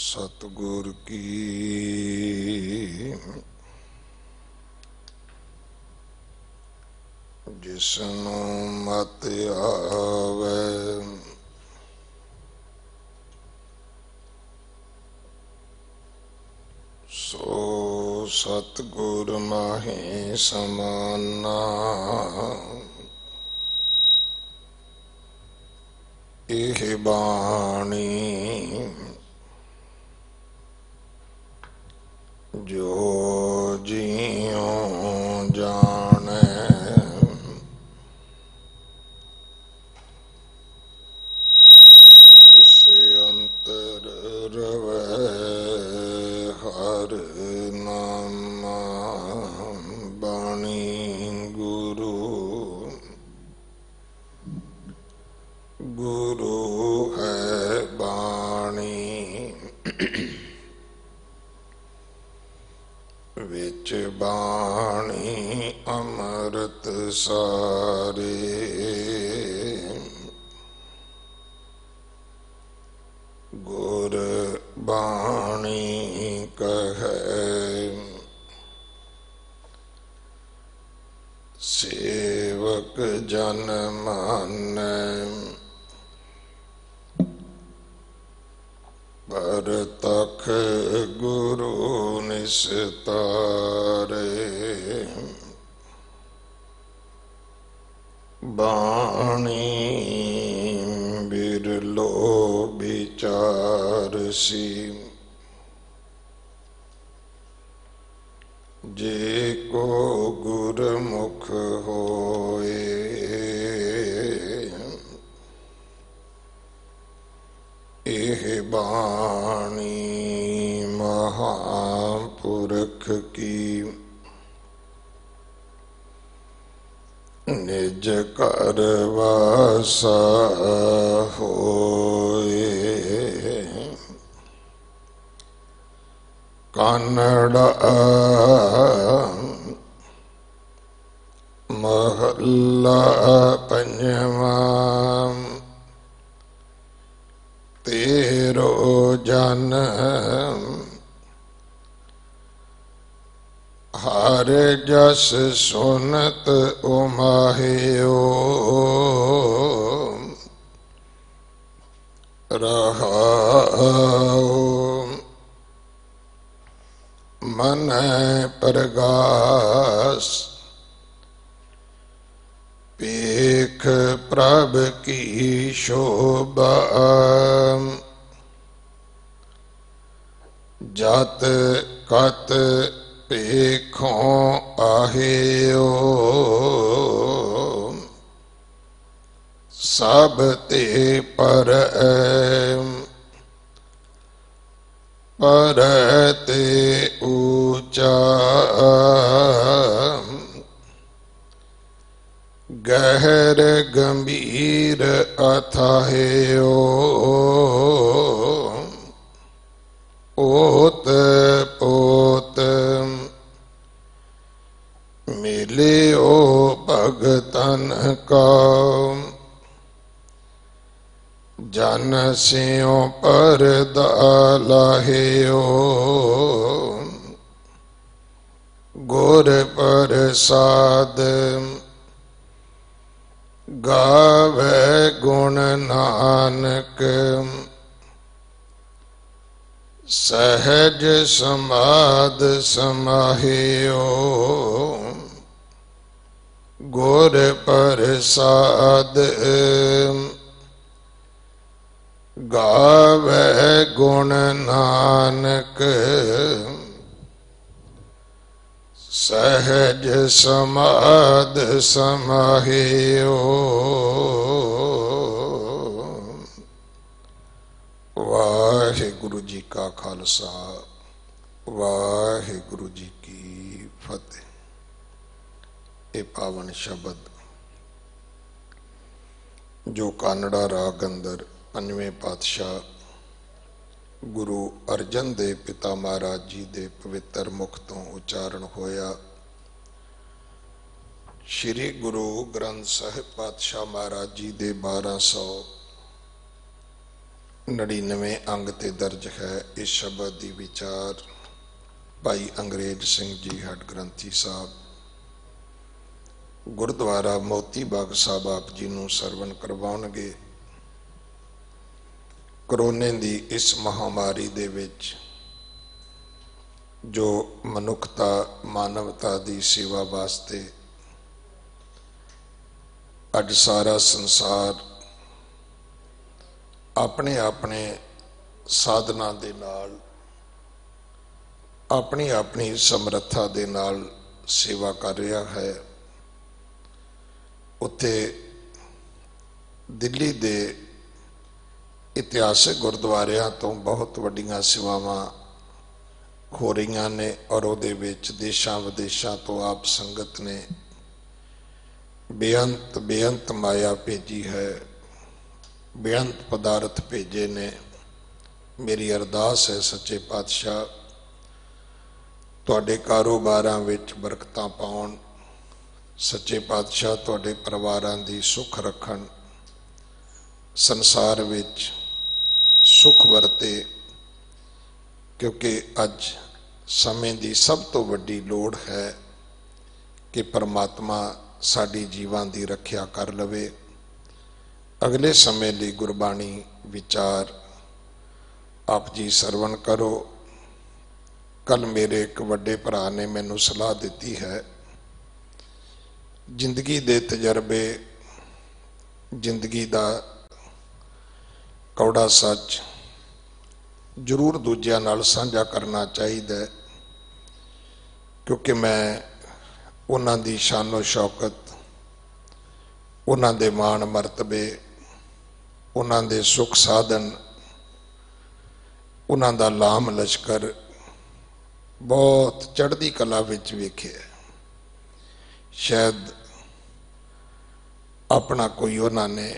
सतगुर की जिसनों मत आवे सो सतगुर माहे समाना। एह बाणी जो जियों जाने इस अंतर रवे हर नामा। बाणी गुरु गुरु है बाणी विच बाणी अमृत सारे। गुर बाणी कहे सेवक जन मानै परतख गुरु निस्तारे। बाणी बिरलो विचारसी जे को गुरमुख होए। एह बाणी महापुरख की निज कर वासा होए। कानड़ा महला पंजवा तेरो जन हर जस सुनत उमाहियो। रहाओ मन प्रगास पेख प्रभ की शोभा। जत कत पेखों आहियो सब ते पर परते ऊंचा। गहर गंभीर अथाह्यो ओत पोत मिले ओ भगतन का। जन सियों पर दालाहियो गुर प्रसाद। गावे गुण नानक सहज समाध समाहियो। गुर प्रसाद गावे गुण नानक सहज समाध समाहियो। वाहिगुरु जी का खालसा वाहिगुरु जी की फतेह। ये पावन शब्द जो कानड़ा राग अंदर पंजवें पातशाह गुरु अर्जन देव पिता महाराज जी दे पवित्र मुख तो उच्चारण होया। श्री गुरु ग्रंथ साहिब पातशाह महाराज जी दे 1200 99वें अंग ते दर्ज है इस शब्द की विचार भाई अंग्रेज सिंह जी हड ग्रंथी साहब गुरुद्वारा मोती बाग साहब आप जी नूं सरवण करवाउणगे। करोने की इस महामारी दे विच जो मनुखता मानवता की सेवा वास्ते अज सारा संसार अपने अपने साधना दे नाल अपनी अपनी समर्था दे नाल सेवा कर रहा है। उत्थे दिल्ली दे इतिहासिक गुरुद्वारियां तो बहुत वड्डियां सेवावां हो रही ने और उहदे विच देशां विदेशां तो आप संगत ने बेअंत बेअंत माया भेजी है, बेअंत पदार्थ भेजे ने। मेरी अरदास है सच्चे पातशाह तुहाडे कारोबारां विच बरकतां पाउण, सच्चे पातशाह तुहाडे परिवारां दी सुख रखण, संसार विच सुख वरते, क्योंकि अज समय की सब तो वड्डी लोड़ है कि परमात्मा साडी जीवां दी रखिया कर लवे। अगले समय लिए गुरबाणी विचार आप जी सरवण करो। कल मेरे एक वड्डे भरा ने मैनू सलाह दी है, जिंदगी दे तजर्बे जिंदगी दा कौड़ा सच जरूर दूजियां नाल साझा करना चाहिए, क्योंकि मैं उन्हां दी शानो शौकत, उन्हां दे मान मरतबे, उन्हां दे सुख साधन, उन्हां दा लाम लश्कर बहुत चढ़दी कला विच वेखे। शायद अपना कोई उन्होंने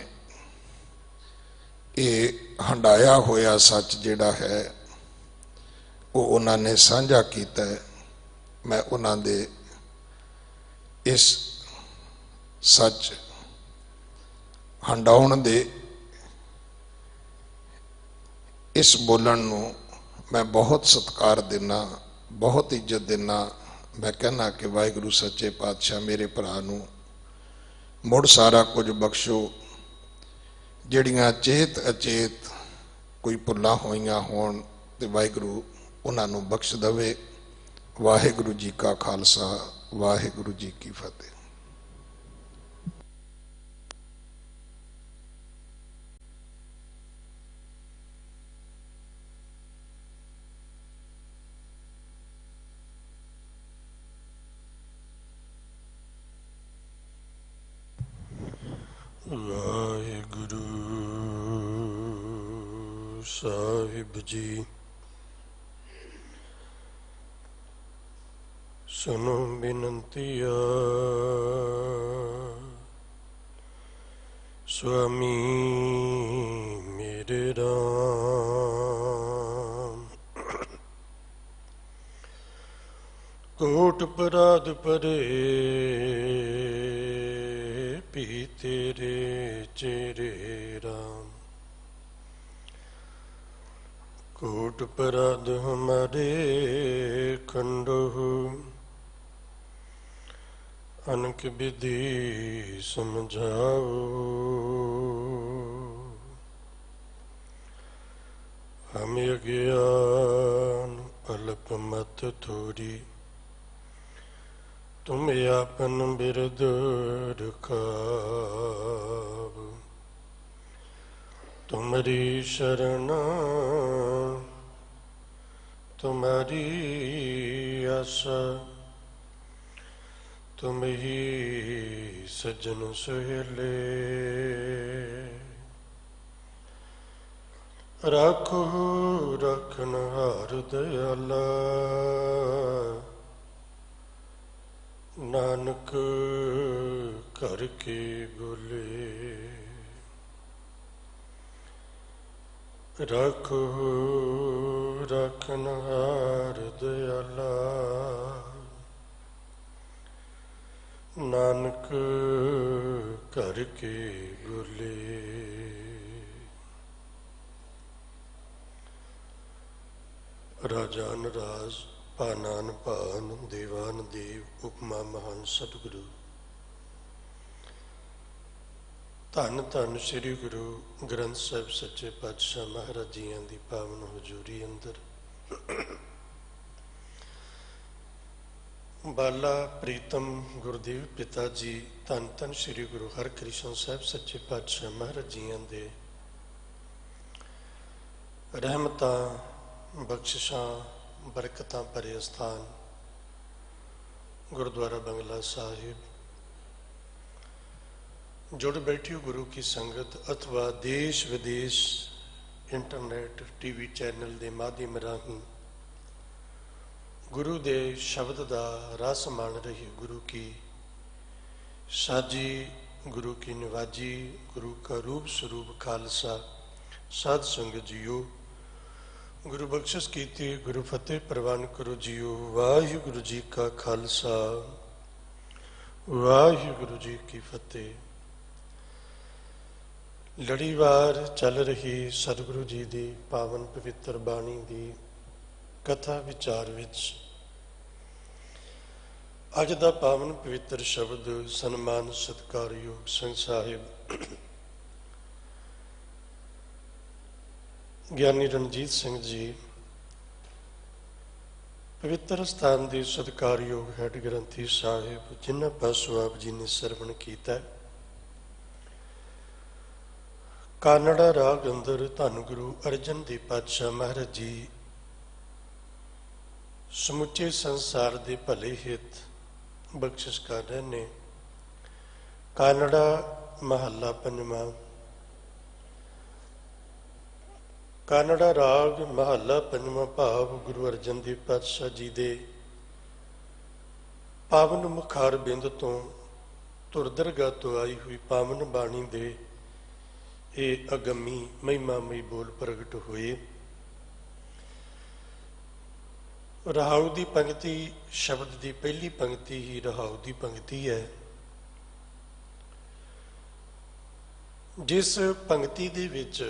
ये हंडाया होया सच जिहड़ा है वो उन्होंने साझा किया है। मैं उन्होंने इस सच हंडाउण दे इस बोलन नूं मैं बहुत सत्कार देना, बहुत इज्जत देना। मैं कहना कि वाहिगुरू सच्चे पातशाह मेरे भरा नूं मुड़ सारा कुछ बख्शो, जिहड़ियां चेत अचेत कोई भुल्लां होईयां होण ते वाहिगुरू उन्हां नूं बख्श दवे। वाहिगुरू जी का खालसा, वाहिगुरू जी की फतेह। वाहिगुरु साहिब जी सुनो बिनतिया, स्वामी मेरे राम। कोट अपराध परे पी तेरे चेरे राम। कोट अपराध हमारे खंडो, अनक विधि समझाओ। हम अज्ञान अल्प मत थोड़ी, तुम आपन बिरद रखाव। तुम्हारी शरण तुम्हारी आशा, तुम ही सज्जन सुहेले। राखो रखनहार दयाला, नानक कर के बोले। राखो रखनहार दयाला, नानक कर के बोले। ਰਾਜਾਨ ਰਾਜ ਭਾਨਾਨ ਭਾਨ ਦੇਵਾਨ ਦੇਵ ਉਪਮਾ ਮਹਾਨ ਸਤਿਗੁਰੂ। ਧੰਨ ਧੰਨ ਸ੍ਰੀ ਗੁਰੂ ਗ੍ਰੰਥ ਸਾਹਿਬ ਸੱਚੇ ਪਾਤਸ਼ਾਹ ਮਹਾਰਾਜ ਜੀਆਂ ਦੀ ਪਾਵਨ ਹਜ਼ੂਰੀ ਅੰਦਰ ਬਾਲਾ ਪ੍ਰੀਤਮ ਗੁਰਦੇਵ ਪਿਤਾ ਜੀ ਧੰਨ ਧੰਨ ਸ੍ਰੀ ਗੁਰੂ ਹਰਕ੍ਰਿਸ਼ਨ ਸਾਹਿਬ ਸੱਚੇ ਪਾਤਸ਼ਾਹ ਮਹਾਰਾਜ ਜੀਆਂ ਦੇ ਰਹਿਮਤਾਂ ਬਖਸ਼ਿਸ਼ਾਂ ਬਰਕਤਾਂ ਭਰੇ ਅਸਥਾਨ ਗੁਰਦੁਆਰਾ ਬੰਗਲਾ ਸਾਹਿਬ जुड़ बैठी हो गुरु की संगत अथवा देश विदेश इंटरनेट टीवी चैनल के माध्यम राही गुरु दे शब्द का रस मान रही गुरु की साजी गुरु की निवाजी गुरु का रूप स्वरूप खालसा साध संगत जियो गुरु बख्शिश कीती गुरु फतेह प्रवान करो जियो। वाहिगुरु जी का खालसा वाहिगुरु जी की फतेह। लड़ीवार चल रही सतगुरु जी की पावन पवित्र बाणी की कथा विचार विच अज का पावन पवित्र शब्द सन्मान सत्कारयोग संघ साहिब ज्ञानी रणजीत सिंह जी पवित्र स्थान के सत्कारयोग हैड ग्रंथी साहिब जिन्होंने पासों आप जी ने सरवण किया। कानड़ा राग अंदर धन गुरु अर्जन देव पातशाह महाराज जी समुचे संसार के भले हित बख्शिश कर रहे ने। कानड़ा महला पंजवा। कानड़ा राग महला पंजवा भाव गुरु अर्जन देव पातशाह जी दे पावन मुखार बिंद तो तुरदरगाह तो आई हुई पावन बाणी दे ये अगमी महिमामई बोल प्रगट हुए। रहाऊ की पंक्ति शब्द की पहली पंक्ति ही रहाऊ की पंक्ति है। जिस पंक्ति दे विच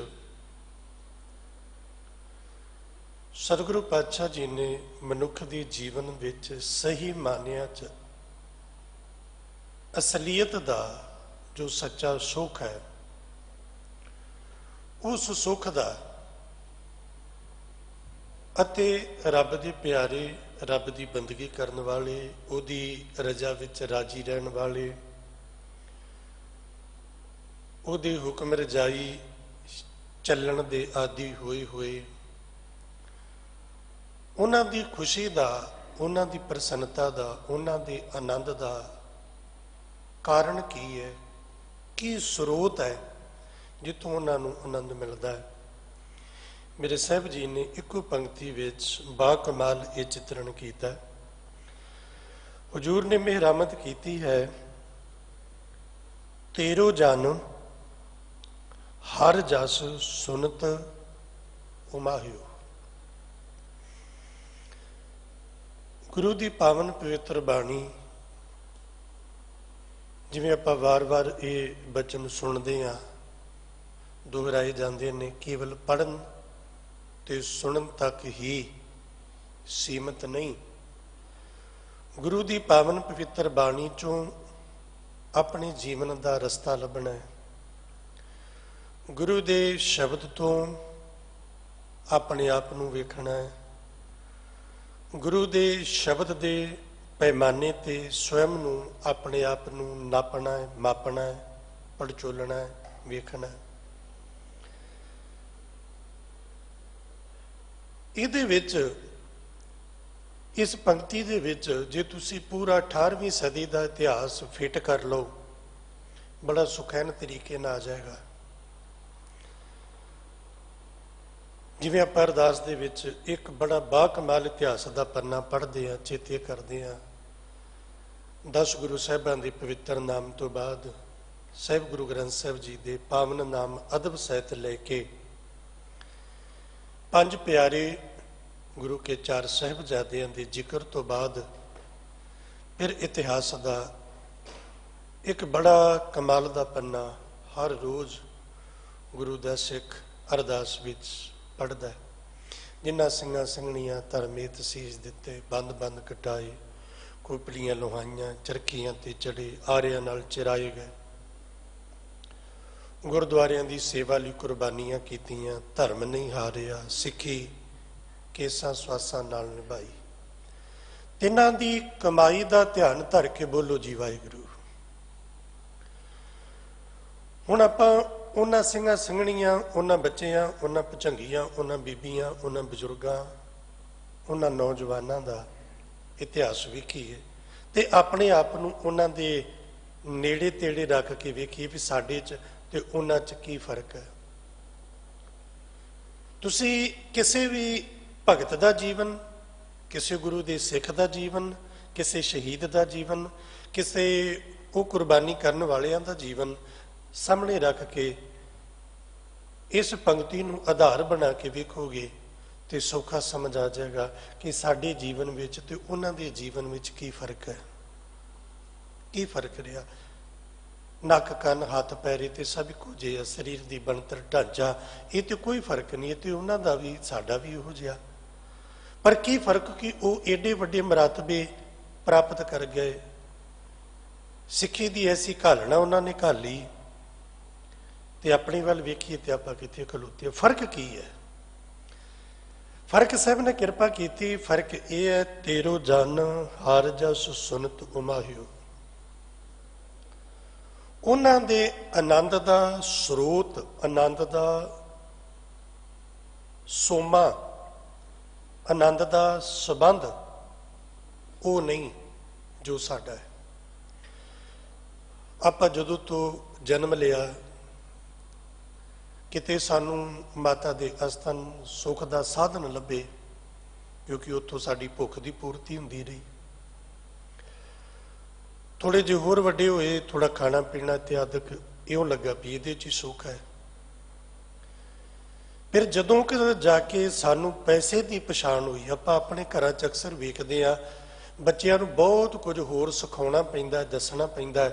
सतगुरु पातशाह जी ने मनुख के जीवन विच सही मानिया च असलीयत का जो सच्चा सुख है उस सुख का अते रब दे प्यारे रब की बंदगी करने वाले उहदी रजा विच राजी रहन वाले उहदे हुक्म रजाई चलन दे आदि होए हुए उन्हां दी खुशी का उन्हां दी प्रसन्नता का उन्हां दे आनंद का कारण की है की स्रोत है जितों उन्होंने आनंद मिलता है। मेरे साहब जी ने इको पंक्ति विच बा कमाल ये चित्रण किया। हुजूर ने मेहरामत की है तेरो जन हर जस सुनत उमाहियो। गुरु की पावन पवित्र बाणी जिवें आपां वार-वार ये बचन सुनते हाँ दोहराए जाते हैं केवल पढ़न ते सुनन तक ही सीमित नहीं। गुरु की पावन पवित्र बाणी चों अपने जीवन का रस्ता लभना है। गुरु के शब्द तो अपने आप नूं वेखना है। गुरु के शब्द के पैमाने ते स्वयं नूं अपने आप नूं नापना है मापना है पड़चोलना है वेखना है। ਇਹਦੇ ਵਿੱਚ इस पंक्ति ਦੇ ਵਿੱਚ ਜੇ ਤੁਸੀਂ पूरा 18ਵੀਂ सदी का इतिहास फिट कर लो बड़ा सुखैन तरीके ਨਾਲ आ जाएगा। जिवें आप अरदास ਦੇ ਵਿੱਚ एक बड़ा बाकमाल इतिहास का पन्ना पढ़ते हैं चेते करते हैं 10 गुरु साहिबां के पवित्र नाम तो बाद साहिब गुरु ग्रंथ साहिब जी के पावन नाम अदब सहित लेके 5 प्यारे गुरु के 4 साहिबजादियां के जिक्र तो बाद फिर इतिहास का एक बड़ा कमाल का पन्ना हर रोज़ गुरु का सिख अरदास विच पढ़ता है। ਜਿਨ੍ਹਾਂ ਸਿੰਘਾਂ ਸਿੰਘਣੀਆਂ ਧਰਮੇਤ ਸੀਸ ਦਿੱਤੇ, ਬੰਦ ਬੰਦ ਕਟਾਏ, ਖੋਪੜੀਆਂ ਲੋਹਾਈਆਂ, ਚਰਖੀਆਂ ਤੇ ਚੜੇ, ਆਰਿਆਂ ਨਾਲ ਚਿਰਾਏ ਗਏ, ਗੁਰਦੁਆਰਿਆਂ ਦੀ ਸੇਵਾ ਲਈ ਕੁਰਬਾਨੀਆਂ ਕੀਤੀਆਂ, ਧਰਮ ਨਹੀਂ ਹਾਰਿਆ, ਸਿੱਖੀ ਕੇਸਾਂ ਸਵਾਸਾਂ ਨਾਲ ਨਿਭਾਈ। ਤਿੰਨਾਂ ਦੀ ਕਮਾਈ ਦਾ ਧਿਆਨ ਧਰ ਕੇ ਬੋਲੋ ਜੀ ਵਾਹਿਗੁਰੂ। ਹੁਣ ਆਪਾਂ ਉਹਨਾਂ ਸਿੰਘਾਂ ਸਿੰਘਣੀਆਂ, ਉਹਨਾਂ ਬੱਚਿਆਂ, ਉਹਨਾਂ ਭੁਝੰਗੀਆਂ, ਉਹਨਾਂ ਬੀਬੀਆਂ, ਉਹਨਾਂ ਬਜ਼ੁਰਗਾਂ, ਉਹਨਾਂ ਨੌਜਵਾਨਾਂ ਦਾ ਇਤਿਹਾਸ ਵੇਖੀਏ ਤੇ ਆਪਣੇ ਆਪ ਨੂੰ ਉਹਨਾਂ ਦੇ ਨੇੜੇ ਤੇੜੇ ਰੱਖ ਕੇ ਵੇਖੀਏ ਵੀ ਸਾਡੇ 'ਚ ਤੇ ਉਹਨਾਂ 'ਚ ਕੀ ਫਰਕ ਹੈ। ਤੁਸੀਂ ਕਿਸੇ ਵੀ ਭਗਤ ਦਾ ਜੀਵਨ, ਕਿਸੇ ਗੁਰੂ ਦੇ ਸਿੱਖ ਦਾ ਜੀਵਨ, ਕਿਸੇ ਸ਼ਹੀਦ ਦਾ ਜੀਵਨ, ਕਿਸੇ ਉਹ ਕੁਰਬਾਨੀ ਕਰਨ ਵਾਲਿਆਂ ਦਾ ਜੀਵਨ ਸਾਹਮਣੇ ਰੱਖ ਕੇ ਇਸ ਪੰਕਤੀ ਨੂੰ ਆਧਾਰ ਬਣਾ ਕੇ ਵੇਖੋਗੇ ਤੇ ਸੌਖਾ ਸਮਝ ਆ ਜਾਏਗਾ ਕਿ ਸਾਡੇ ਜੀਵਨ ਵਿੱਚ ਤੇ ਉਹਨਾਂ ਦੇ ਜੀਵਨ ਵਿੱਚ ਕੀ ਫਰਕ ਹੈ, ਕੀ ਫਰਕ ਰਿਹਾ। ਨੱਕ ਕੰਨ ਹੱਥ ਪੈਰੇ ਤੇ ਸਭ ਇੱਕੋ ਜਿਹੇ, ਸਰੀਰ ਦੀ ਬਣਤਰ ਢਾਂਚਾ ਇਹ ਤੇ ਕੋਈ ਫਰਕ ਨਹੀਂ, ਇਹ ਤੇ ਉਹਨਾਂ ਦਾ ਵੀ ਸਾਡਾ ਵੀ ਉਹੋ ਜਿਹਾ। ਪਰ ਕੀ ਫਰਕ ਕਿ ਉਹ ਏਡੇ ਵੱਡੇ ਮਰਾਤਬੇ ਪ੍ਰਾਪਤ ਕਰ ਗਏ, ਸਿੱਖੀ ਦੀ ਐਸੀ ਘਾਲਣਾ ਉਹਨਾਂ ਨੇ ਘਾਲੀ ਤੇ ਆਪਣੇ ਵੱਲ ਵੇਖੀਏ ਤੇ ਆਪਾਂ ਕਿੱਥੇ ਖਲੋਤੇ। ਫਰਕ ਕੀ ਹੈ? ਫਰਕ ਸਾਹਿਬ ਨੇ ਕਿਰਪਾ ਕੀਤੀ। ਫਰਕ ਇਹ ਹੈ, ਤੇਰੋ ਜਨ ਹਰ ਜਸ ਸੁਨਤ ਉਮਾਹਿਓ। ਉਹਨਾਂ ਦੇ ਆਨੰਦ ਦਾ ਸਰੋਤ, ਆਨੰਦ ਦਾ ਸੋਮਾ, ਆਨੰਦ ਦਾ ਸੰਬੰਧ ਉਹ ਨਹੀਂ ਜੋ ਸਾਡਾ ਹੈ। ਆਪਾਂ ਜਦੋਂ ਤੋਂ ਜਨਮ ਲਿਆ ਕਿਤੇ ਸਾਨੂੰ ਮਾਤਾ ਦੇ ਅਸਤਨ ਸੁੱਖ ਦਾ ਸਾਧਨ ਲੱਭੇ, ਕਿਉਂਕਿ ਉੱਥੋਂ ਸਾਡੀ ਭੁੱਖ ਦੀ ਪੂਰਤੀ ਹੁੰਦੀ ਰਹੀ। ਥੋੜੇ ਜਿਹੇ ਹੋਰ ਵੱਡੇ ਹੋਏ, ਥੋੜਾ ਖਾਣਾ ਪੀਣਾ ਇਤਿਆਦਿਕ ਇਉਂ ਲੱਗਾ ਵੀ ਇਹਦੇ 'ਚ ਹੀ ਸੁੱਖ ਹੈ। ਫਿਰ ਜਦੋਂ ਕਿ ਜਾ ਕੇ ਸਾਨੂੰ ਪੈਸੇ ਦੀ ਪਛਾਣ ਹੋਈ, ਆਪਾਂ ਆਪਣੇ ਘਰਾਂ 'ਚ ਅਕਸਰ ਵੇਖਦੇ ਹਾਂ ਬੱਚਿਆਂ ਨੂੰ ਬਹੁਤ ਕੁਝ ਹੋਰ ਸਿਖਾਉਣਾ ਪੈਂਦਾ, ਦੱਸਣਾ ਪੈਂਦਾ,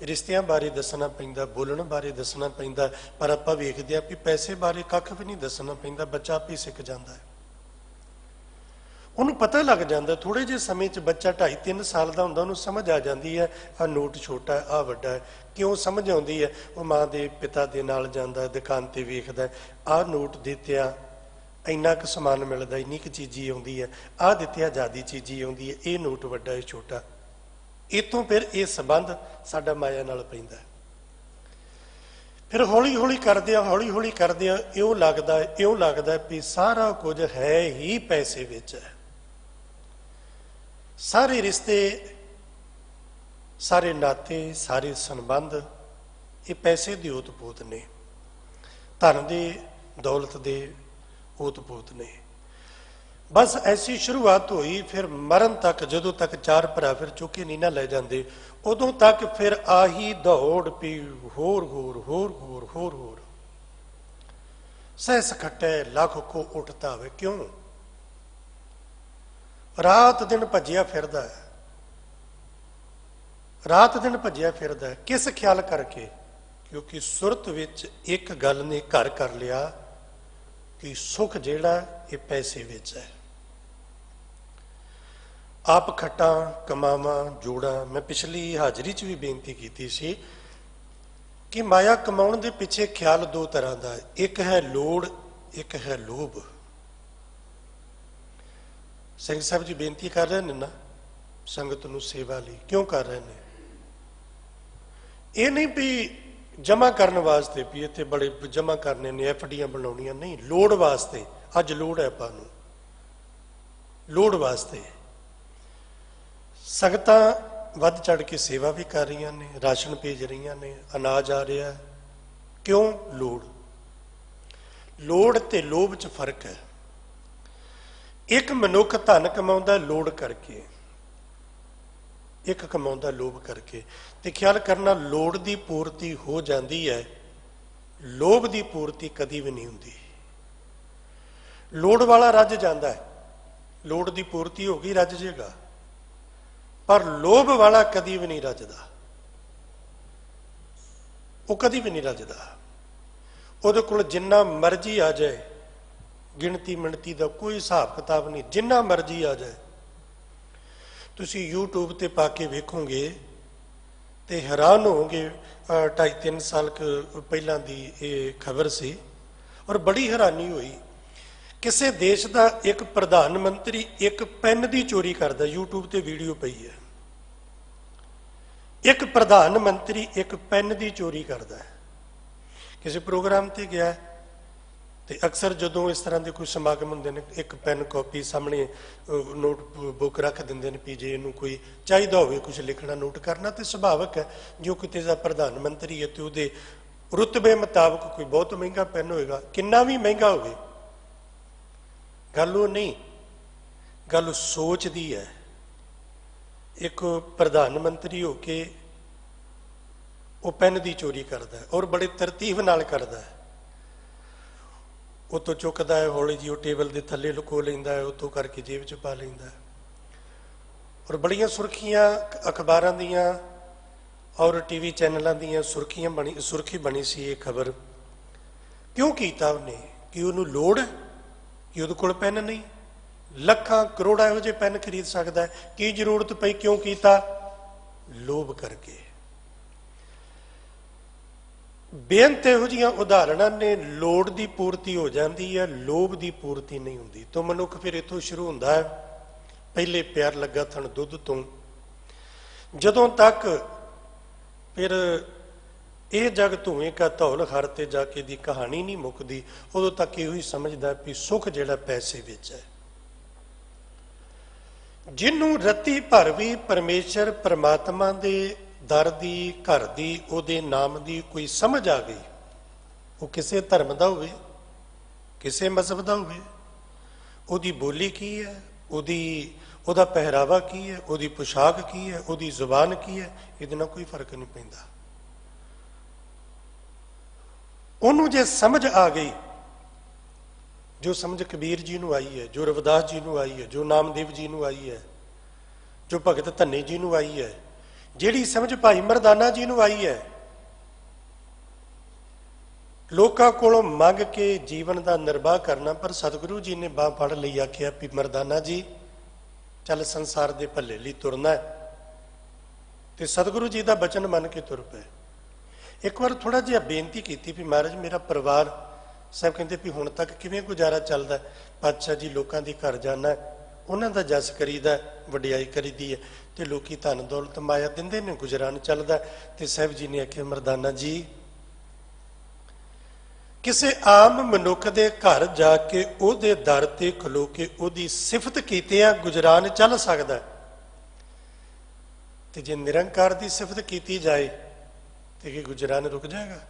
ਰਿਸ਼ਤਿਆਂ ਬਾਰੇ ਦੱਸਣਾ ਪੈਂਦਾ, ਬੋਲਣ ਬਾਰੇ ਦੱਸਣਾ ਪੈਂਦਾ, ਪਰ ਆਪਾਂ ਵੇਖਦੇ ਹਾਂ ਵੀ ਪੈਸੇ ਬਾਰੇ ਕੱਖ ਵੀ ਨਹੀਂ ਦੱਸਣਾ ਪੈਂਦਾ, ਬੱਚਾ ਆਪੇ ਸਿੱਖ ਜਾਂਦਾ ਹੈ। ਉਹਨੂੰ ਪਤਾ ਲੱਗ ਜਾਂਦਾ ਥੋੜੇ ਜਿਹੇ ਸਮੇਂ 'ਚ। ਬੱਚਾ 2.5-3 ਸਾਲ ਦਾ ਹੁੰਦਾ, ਉਹਨੂੰ ਸਮਝ ਆ ਜਾਂਦੀ ਹੈ ਆਹ ਨੋਟ ਛੋਟਾ ਹੈ, ਆਹ ਵੱਡਾ ਹੈ। ਕਿਉਂ ਸਮਝ ਆਉਂਦੀ ਹੈ? ਉਹ ਮਾਂ ਦੇ ਪਿਤਾ ਦੇ ਨਾਲ ਜਾਂਦਾ, ਦੁਕਾਨ ਤੇ ਵੇਖਦਾ, ਆਹ ਨੋਟ ਦਿੱਤਿਆ ਇੰਨਾ ਕੁ ਸਮਾਨ ਮਿਲਦਾ, ਇੰਨੀ ਕੁ ਚੀਜ਼ੀ ਆਉਂਦੀ ਹੈ, ਆਹ ਦਿੱਤਿਆ ਜ਼ਿਆਦੀ ਚੀਜ਼ੀ ਆਉਂਦੀ ਹੈ, ਇਹ ਨੋਟ ਵੱਡਾ ਹੈ ਛੋਟਾ। ਇੱਥੋਂ ਫਿਰ ਇਹ ਸੰਬੰਧ ਸਾਡਾ ਮਾਇਆ ਨਾਲ ਪੈਂਦਾ। ਫਿਰ ਹੌਲੀ ਹੌਲੀ ਕਰਦਿਆਂ ਇਉਂ ਲੱਗਦਾ ਵੀ ਸਾਰਾ ਕੁਝ ਹੈ ਹੀ ਪੈਸੇ ਵਿੱਚ ਹੈ। ਸਾਰੇ ਰਿਸ਼ਤੇ, ਸਾਰੇ ਨਾਤੇ, ਸਾਰੇ ਸੰਬੰਧ ਇਹ ਪੈਸੇ ਦੀ ਓਤ-ਪੋਤ ਨੇ, ਧਨ ਦੇ, ਦੌਲਤ ਦੇ ਓਤ-ਪੋਤ ਨੇ। ਬਸ ਐਸੀ ਸ਼ੁਰੂਆਤ ਹੋਈ। ਫਿਰ ਮਰਨ ਤੱਕ, ਜਦੋਂ ਤੱਕ 4 ਭਰਾ ਫਿਰ ਚੁੱਕੇ ਨਹੀਂ ਨਾ ਲੈ ਜਾਂਦੇ, ਉਦੋਂ ਤੱਕ ਫਿਰ ਆਹੀ ਦੌੜ ਪਈ, ਹੋਰ ਸਹਿਸ ਖੱਟੇ ਲੱਖ ਕੋ ਉੱਠਤਾ ਵੇ। ਕਿਉਂ? ਰਾਤ ਦਿਨ ਭੱਜਿਆ ਫਿਰਦਾ ਹੈ, ਰਾਤ ਦਿਨ ਭੱਜਿਆ ਫਿਰਦਾ ਹੈ। ਕਿਸ ਖਿਆਲ ਕਰਕੇ? ਕਿਉਂਕਿ ਸੁਰਤ ਵਿੱਚ ਇੱਕ ਗੱਲ ਨੇ ਘਰ ਕਰ ਲਿਆ ਕਿ ਸੁੱਖ ਜਿਹੜਾ ਇਹ ਪੈਸੇ ਵਿੱਚ ਹੈ। ਆਪ ਖੱਟਾਂ ਕਮਾਵਾਂ ਜੋੜਾਂ। ਮੈਂ ਪਿਛਲੀ ਹਾਜ਼ਰੀ 'ਚ ਵੀ ਬੇਨਤੀ ਕੀਤੀ ਸੀ ਕਿ ਮਾਇਆ ਕਮਾਉਣ ਦੇ ਪਿੱਛੇ ਖਿਆਲ 2 ਤਰ੍ਹਾਂ ਦਾ ਹੈ, ਇੱਕ ਹੈ ਲੋੜ, ਇੱਕ ਹੈ ਲੋਭ। ਸਿੰਘ ਸਾਹਿਬ ਜੀ ਬੇਨਤੀ ਕਰ ਰਹੇ ਨੇ ਨਾ ਸੰਗਤ ਨੂੰ ਸੇਵਾ ਲਈ, ਕਿਉਂ ਕਰ ਰਹੇ ਨੇ? ਇਹ ਨਹੀਂ ਵੀ ਜਮਾ ਕਰਨ ਵਾਸਤੇ ਵੀ ਇੱਥੇ ਬੜੇ ਜਮਾ ਕਰਨੇ ਨੇ, FDਆਂ ਬਣਾਉਣੀਆਂ, ਨਹੀਂ, ਲੋੜ ਵਾਸਤੇ। ਅੱਜ ਲੋੜ ਹੈ ਆਪਾਂ ਨੂੰ, ਲੋੜ ਵਾਸਤੇ। ਸੰਗਤਾਂ ਵੱਧ ਚੜ ਕੇ ਸੇਵਾ ਵੀ ਕਰ ਰਹੀਆਂ ਨੇ, ਰਾਸ਼ਨ ਭੇਜ ਰਹੀਆਂ ਨੇ, ਅਨਾਜ ਆ ਰਿਹਾ। ਕਿਉਂ? ਲੋੜ ਤੇ ਲੋਭ 'ਚ ਫਰਕ ਹੈ। ਇੱਕ ਮਨੁੱਖ ਧਨ ਕਮਾਉਂਦਾ ਲੋੜ ਕਰਕੇ, ਇੱਕ ਕਮਾਉਂਦਾ ਲੋਭ ਕਰਕੇ। ਤੇ ਖਿਆਲ ਕਰਨਾ, ਲੋੜ ਦੀ ਪੂਰਤੀ ਹੋ ਜਾਂਦੀ ਹੈ, ਲੋਭ ਦੀ ਪੂਰਤੀ ਕਦੀ ਵੀ ਨਹੀਂ ਹੁੰਦੀ। ਲੋੜ ਵਾਲਾ ਰੱਜ ਜਾਂਦਾ ਹੈ, ਲੋੜ ਦੀ ਪੂਰਤੀ ਹੋ ਗਈ, ਰੱਜ ਜਾਏਗਾ, ਪਰ ਲੋਭ ਵਾਲਾ ਕਦੀ ਵੀ ਨਹੀਂ ਰੱਜਦਾ। ਉਹ ਕਦੀ ਵੀ ਨਹੀਂ ਰੱਜਦਾ। ਉਹਦੇ ਕੋਲ ਜਿੰਨਾ ਮਰਜ਼ੀ ਆ ਜਾਏ, ਗਿਣਤੀ ਮਿਣਤੀ ਦਾ ਕੋਈ ਹਿਸਾਬ ਕਿਤਾਬ ਨਹੀਂ, ਜਿੰਨਾ ਮਰਜ਼ੀ ਆ ਜਾਏ। ਤੁਸੀਂ YouTube ਤੇ ਪਾ ਕੇ ਵੇਖੋਗੇ ਤੇ ਹੈਰਾਨ ਹੋਵੋਗੇ। 2.5-3 ਸਾਲ ਪਹਿਲਾਂ ਦੀ ਇਹ ਖਬਰ ਸੀ ਔਰ ਬੜੀ ਹੈਰਾਨੀ ਹੋਈ। ਕਿਸੇ ਦੇਸ਼ ਦਾ ਇੱਕ ਪ੍ਰਧਾਨ ਮੰਤਰੀ ਇੱਕ ਪੈਨ ਦੀ ਚੋਰੀ ਕਰਦਾ, YouTube ਤੇ ਵੀਡੀਓ ਪਈ ਹੈ। ਇੱਕ ਪ੍ਰਧਾਨ ਮੰਤਰੀ ਇੱਕ ਪੈਨ ਦੀ ਚੋਰੀ ਕਰਦਾ ਹੈ। ਕਿਸੇ ਪ੍ਰੋਗਰਾਮ ਤੇ ਗਿਆ ਤੇ ਅਕਸਰ ਜਦੋਂ ਇਸ ਤਰ੍ਹਾਂ ਦੇ ਕੋਈ ਸਮਾਗਮ ਹੁੰਦੇ ਨੇ, ਇੱਕ ਪੈਨ ਕਾਪੀ ਸਾਹਮਣੇ ਨੋਟਬੁੱਕ ਰੱਖ ਦਿੰਦੇ ਨੇ, ਵੀ ਜੇ ਇਹਨੂੰ ਕੋਈ ਚਾਹੀਦਾ ਹੋਵੇ ਕੁਝ ਲਿਖਣਾ ਨੋਟ ਕਰਨਾ, ਤੇ ਸੁਭਾਵਕ ਹੈ ਜੋ ਕਿਤੇ ਦਾ ਪ੍ਰਧਾਨ ਮੰਤਰੀ ਹੈ ਤੇ ਉਹਦੇ ਰੁਤਬੇ ਮੁਤਾਬਕ ਕੋਈ ਬਹੁਤ ਮਹਿੰਗਾ ਪੈਨ ਹੋਏਗਾ, ਕਿੰਨਾ ਵੀ ਮਹਿੰਗਾ ਹੋਵੇ। ਗੱਲ ਉਹ ਨਹੀਂ, ਗੱਲ ਸੋਚ ਦੀ ਹੈ। ਇੱਕ ਪ੍ਰਧਾਨ ਮੰਤਰੀ ਹੋ ਕੇ ਉਹ ਪੈਨ ਦੀ ਚੋਰੀ ਕਰਦਾ ਹੈ ਔਰ ਬੜੇ ਤਰਤੀਬ ਨਾਲ ਕਰਦਾ ਹੈ। ਉਤੋਂ ਚੁੱਕਦਾ ਹੈ, ਹੌਲੀ ਜੀ ਉਹ ਟੇਬਲ ਦੇ ਥੱਲੇ ਲੁਕੋ ਲੈਂਦਾ ਹੈ, ਉਤੋਂ ਕਰਕੇ ਜੇਬ 'ਚ ਪਾ ਲੈਂਦਾ ਹੈ। ਔਰ ਬੜੀਆਂ ਸੁਰਖੀਆਂ ਅਖਬਾਰਾਂ ਦੀਆਂ ਔਰ TV ਚੈਨਲਾਂ ਦੀਆਂ ਸੁਰਖੀ ਬਣੀ ਸੀ ਇਹ ਖਬਰ। ਕਿਉਂ ਕੀਤਾ ਉਹਨੇ? ਕਿ ਉਹਨੂੰ ਲੋੜ ਹੈ, ਕਿ ਉਹਦੇ ਕੋਲ ਪੈਨ ਨਹੀਂ? ਲੱਖਾਂ ਕਰੋੜਾਂ ਇਹੋ ਜਿਹੇ ਪੈਨ ਖਰੀਦ ਸਕਦਾ ਹੈ, ਕੀ ਜ਼ਰੂਰਤ ਪਈ? ਕਿਉਂ ਕੀਤਾ? ਲੋਭ ਕਰਕੇ। ਬੇਅੰਤ ਇਹੋ ਜਿਹੀਆਂ ਉਦਾਹਰਣਾਂ ਨੇ। ਲੋੜ ਦੀ ਪੂਰਤੀ ਹੋ ਜਾਂਦੀ ਹੈ, ਲੋਭ ਦੀ ਪੂਰਤੀ ਨਹੀਂ ਹੁੰਦੀ। ਤਾਂ ਮਨੁੱਖ ਫਿਰ ਇੱਥੋਂ ਸ਼ੁਰੂ ਹੁੰਦਾ ਹੈ, ਪਹਿਲੇ ਪਿਆਰ ਲੱਗਾ ਥਣ ਦੁੱਧ ਤੋਂ। ਜਦੋਂ ਤੱਕ ਫਿਰ ਇਹ ਜਗ ਧੂਏ ਕਾ ਧੌਲ ਹਰ ਤੇ ਜਾ ਕੇ ਦੀ ਕਹਾਣੀ ਨਹੀਂ ਮੁੱਕਦੀ, ਉਦੋਂ ਤੱਕ ਇਹੋ ਹੀ ਸਮਝਦਾ ਵੀ ਸੁੱਖ ਜਿਹੜਾ ਪੈਸੇ ਵਿੱਚ ਹੈ। ਜਿਹਨੂੰ ਰੱਤੀ ਭਰ ਵੀ ਪਰਮੇਸ਼ਰ ਪਰਮਾਤਮਾ ਦੇ ਦਰ ਦੀ, ਘਰ ਦੀ, ਉਹਦੇ ਨਾਮ ਦੀ ਕੋਈ ਸਮਝ ਆ ਗਈ, ਉਹ ਕਿਸੇ ਧਰਮ ਦਾ ਹੋਵੇ, ਕਿਸੇ ਮਜ਼ਹਬ ਦਾ ਹੋਵੇ, ਉਹਦੀ ਬੋਲੀ ਕੀ ਹੈ, ਉਹਦਾ ਪਹਿਰਾਵਾ ਕੀ ਹੈ, ਉਹਦੀ ਪੁਸ਼ਾਕ ਕੀ ਹੈ, ਉਹਦੀ ਜ਼ੁਬਾਨ ਕੀ ਹੈ, ਇਹਦੇ ਨਾਲ ਕੋਈ ਫਰਕ ਨਹੀਂ ਪੈਂਦਾ। ਉਹਨੂੰ ਜੇ ਸਮਝ ਆ ਗਈ, ਜੋ ਸਮਝ ਕਬੀਰ ਜੀ ਨੂੰ ਆਈ ਹੈ, ਜੋ ਰਵਿਦਾਸ ਜੀ ਨੂੰ ਆਈ ਹੈ, ਜੋ ਨਾਮਦੇਵ ਜੀ ਨੂੰ ਆਈ ਹੈ, ਜੋ ਭਗਤ ਧੰਨੇ ਜੀ ਨੂੰ ਆਈ ਹੈ, ਜਿਹੜੀ ਸਮਝ ਭਾਈ ਮਰਦਾਨਾ ਜੀ ਨੂੰ ਆਈ ਹੈ, ਲੋਕਾਂ ਕੋਲੋਂ ਮੰਗ ਕੇ ਜੀਵਨ ਦਾ ਨਿਰਵਾਹ ਕਰਨਾ। ਪਰ ਸਤਿਗੁਰੂ ਜੀ ਨੇ ਬਾਂਹ ਫੜ ਲਈ, ਆਖਿਆ ਵੀ ਮਰਦਾਨਾ ਜੀ ਚੱਲ ਸੰਸਾਰ ਦੇ ਭੱਲੇ ਲਈ ਤੁਰਨਾ ਹੈ, ਤੇ ਸਤਿਗੁਰੂ ਜੀ ਦਾ ਬਚਨ ਮੰਨ ਕੇ ਤੁਰ ਪਏ। ਇੱਕ ਵਾਰ ਥੋੜਾ ਜਿਹਾ ਬੇਨਤੀ ਕੀਤੀ ਵੀ ਮਹਾਰਾਜ ਮੇਰਾ ਪਰਿਵਾਰ, ਸਭ ਕਹਿੰਦੇ ਵੀ ਹੁਣ ਤੱਕ ਕਿਵੇਂ ਗੁਜ਼ਾਰਾ ਚੱਲਦਾ? ਪਾਤਸ਼ਾਹ ਜੀ ਲੋਕਾਂ ਦੇ ਘਰ ਜਾਣਾ, ਉਹਨਾਂ ਦਾ ਜਸ ਕਰੀਦਾ, ਵਡਿਆਈ ਕਰੀਦੀ ਹੈ, ਤੇ ਲੋਕੀ ਧਨ ਦੌਲਤ ਮਾਇਆ ਦਿੰਦੇ ਨੇ, ਗੁਜ਼ਰਾਨ ਚੱਲਦਾ। ਤੇ ਸਾਹਿਬ ਜੀ ਨੇ ਆਖਿਆ ਮਰਦਾਨਾ ਜੀ, ਕਿਸੇ ਆਮ ਮਨੁੱਖ ਦੇ ਘਰ ਜਾ ਕੇ ਉਹਦੇ ਦਰ ਤੇ ਖਲੋ ਕੇ ਉਹਦੀ ਸਿਫਤ ਕੀਤਿਆਂ ਗੁਜ਼ਰਾਨ ਚੱਲ ਸਕਦਾ, ਤੇ ਜੇ ਨਿਰੰਕਾਰ ਦੀ ਸਿਫਤ ਕੀਤੀ ਜਾਏ ਤੇ ਕੀ ਗੁਜ਼ਰਾਨ ਰੁਕ ਜਾਏਗਾ?